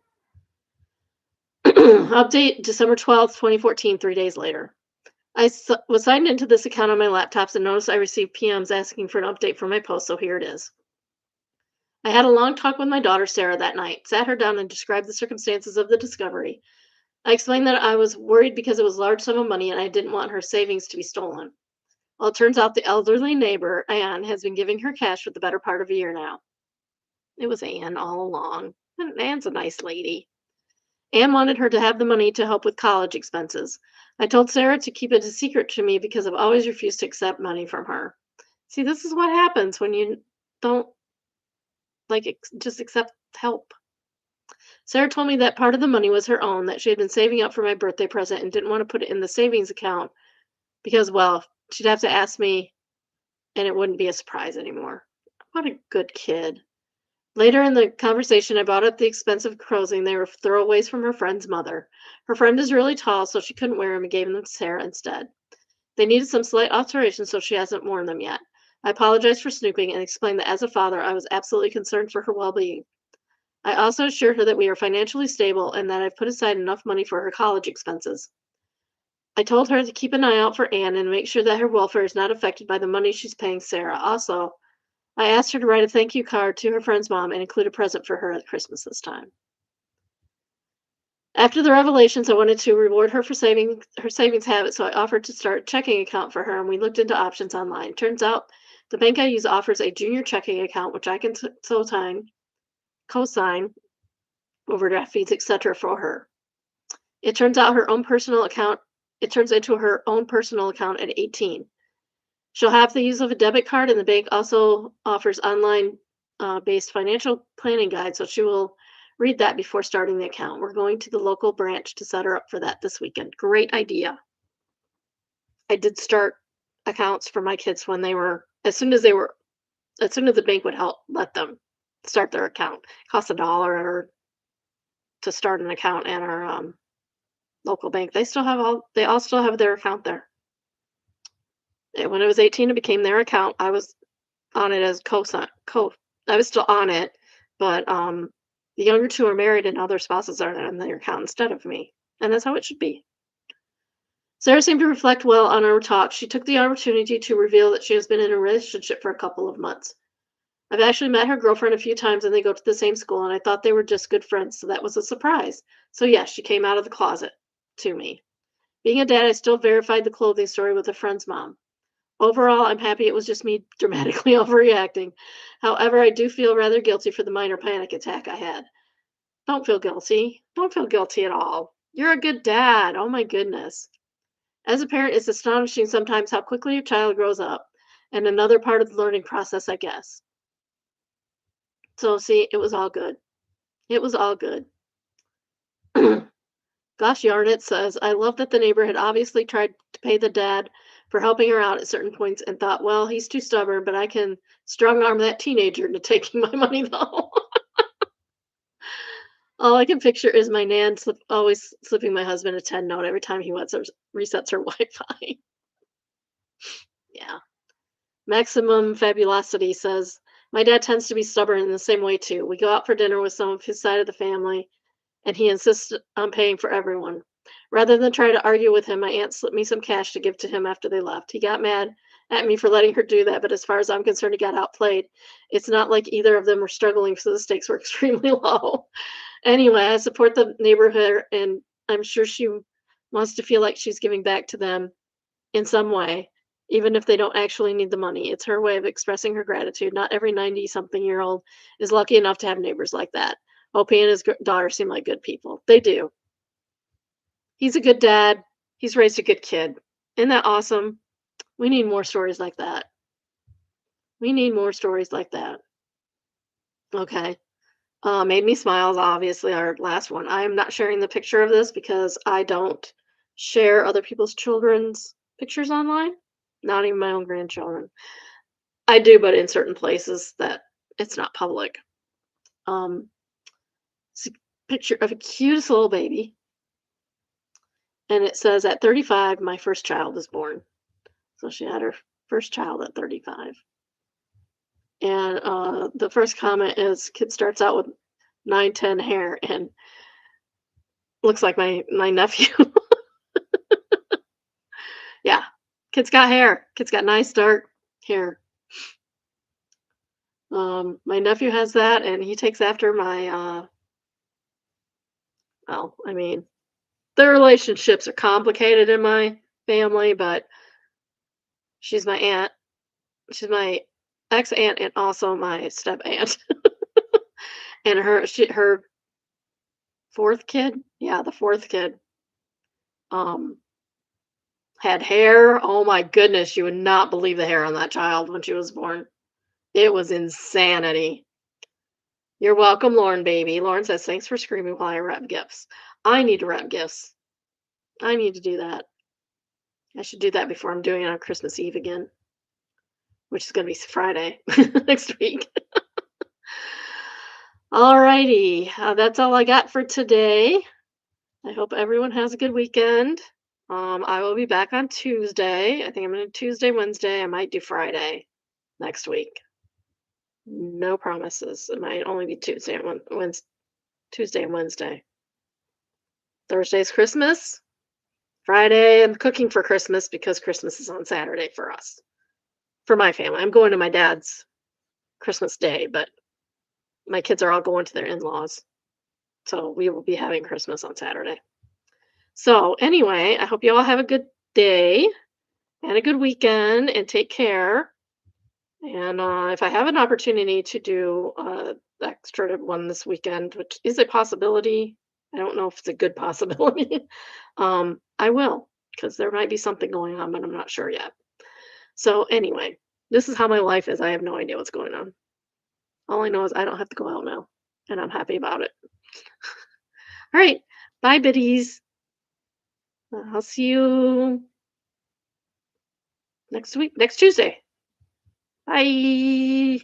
Update December 12th, 2014, 3 days later. Was signed into this account on my laptops and noticed I received PMs asking for an update for my post, so here it is. I had a long talk with my daughter Sarah that night, sat her down and described the circumstances of the discovery. I explained that I was worried because it was a large sum of money and I didn't want her savings to be stolen. Well, it turns out the elderly neighbor, Anne, has been giving her cash for the better part of a year now. It was Anne all along. And Anne's a nice lady. Anne wanted her to have the money to help with college expenses. I told Sarah to keep it a secret to me because I've always refused to accept money from her. See, this is what happens when you don't just accept help. Sarah told me that part of the money was her own, that she had been saving up for my birthday present and didn't want to put it in the savings account because, well, she'd have to ask me and it wouldn't be a surprise anymore. What a good kid. Later in the conversation, I brought up the expensive clothing. They were throwaways from her friend's mother. Her friend is really tall, so she couldn't wear them and gave them to Sarah instead. They needed some slight alteration, so she hasn't worn them yet. I apologized for snooping and explained that as a father, I was absolutely concerned for her well-being. I also assured her that we are financially stable and that I've put aside enough money for her college expenses. I told her to keep an eye out for Anne and make sure that her welfare is not affected by the money she's paying Sarah. Also, I asked her to write a thank you card to her friend's mom and include a present for her at Christmas this time. After the revelations, I wanted to reward her for saving her savings habit, so I offered to start a checking account for her, and we looked into options online. Turns out the bank I use offers a junior checking account, which I can co-sign, overdraft fees, etc. for her. It turns out her own personal account. It turns into her own personal account at 18. She'll have the use of a debit card, and the bank also offers online based financial planning guide, so she will read that before starting the account. We're going to the local branch to set her up for that this weekend. Great idea. I did start accounts for my kids when they were as soon as the bank would let them start their account. It costs $1 to start an account at our local bank. They all still have their account there. And when I was 18, it became their account. I was on it as co I was still on it, but the younger two are married and now their spouses are on their account instead of me. And that's how it should be. Sarah seemed to reflect well on our talk. She took the opportunity to reveal that she has been in a relationship for a couple of months. I've actually met her girlfriend a few times and they go to the same school, and I thought they were just good friends, so that was a surprise. So, yes, she came out of the closet to me. Being a dad, I still verified the clothing story with a friend's mom. Overall, I'm happy it was just me dramatically overreacting. However, I do feel rather guilty for the minor panic attack I had. Don't feel guilty. Don't feel guilty at all. You're a good dad. Oh my goodness. As a parent, it's astonishing sometimes how quickly your child grows up, and another part of the learning process, I guess. So, see, it was all good. It was all good. Gosh yarn it says, I love that the neighbor had obviously tried to pay the dad for helping her out at certain points and thought, well, he's too stubborn, but I can strong arm that teenager into taking my money though. All I can picture is my nan always slipping my husband a 10 note every time he resets her Wi-Fi. Yeah. Maximum Fabulosity says, my dad tends to be stubborn in the same way too. We go out for dinner with some of his side of the family, and he insists on paying for everyone. Rather than try to argue with him, my aunt slipped me some cash to give to him after they left. He got mad at me for letting her do that, but as far as I'm concerned, he got outplayed. It's not like either of them were struggling, so the stakes were extremely low. Anyway, I support the neighborhood, and I'm sure she wants to feel like she's giving back to them in some way, even if they don't actually need the money. It's her way of expressing her gratitude. Not every 90-something-year-old is lucky enough to have neighbors like that. Opie and his daughter seem like good people. They do. He's a good dad. He's raised a good kid. Isn't that awesome? We need more stories like that. We need more stories like that. Okay. Made me smiles, obviously, our last one. I am not sharing the picture of this because I don't share other people's children's pictures online, not even my own grandchildren. I do, but in certain places that it's not public. It's a picture of a cutest little baby, and it says, at 35, my first child was born. So she had her first child at 35. And the first comment is, kid starts out with 9, 10 hair and looks like my nephew. Yeah, kid's got hair. Kid's got nice dark hair. My nephew has that, and he takes after my. Well, I mean, the relationships are complicated in my family, but she's my aunt. She's my ex aunt and also my step aunt. And her fourth kid, yeah, the fourth kid, um, had hair. Oh my goodness, you would not believe the hair on that child when she was born. It was insanity. You're welcome, Lauren, baby. Lauren says, thanks for screaming while I wrap gifts. I need to wrap gifts. I need to do that. I should do that before I'm doing it on Christmas Eve again, which is going to be Friday next week. All righty. That's all I got for today. I hope everyone has a good weekend. I will be back on Tuesday. I think I'm going to Tuesday, Wednesday. I might do Friday next week. No promises. It might only be Tuesday and Wednesday. Tuesday and Wednesday. Thursday's Christmas. Friday, I'm cooking for Christmas because Christmas is on Saturday for us. For my family. I'm going to my dad's Christmas Day, but my kids are all going to their in-laws. So we will be having Christmas on Saturday. So anyway, I hope you all have a good day and a good weekend and take care. And if I have an opportunity to do extra one this weekend, which is a possibility, I don't know if it's a good possibility, I will, because there might be something going on, but I'm not sure yet. So anyway, this is how my life is. I have no idea what's going on. All I know is I don't have to go out now, and I'm happy about it. All right. Bye, biddies. I'll see you next week, next Tuesday. Bye.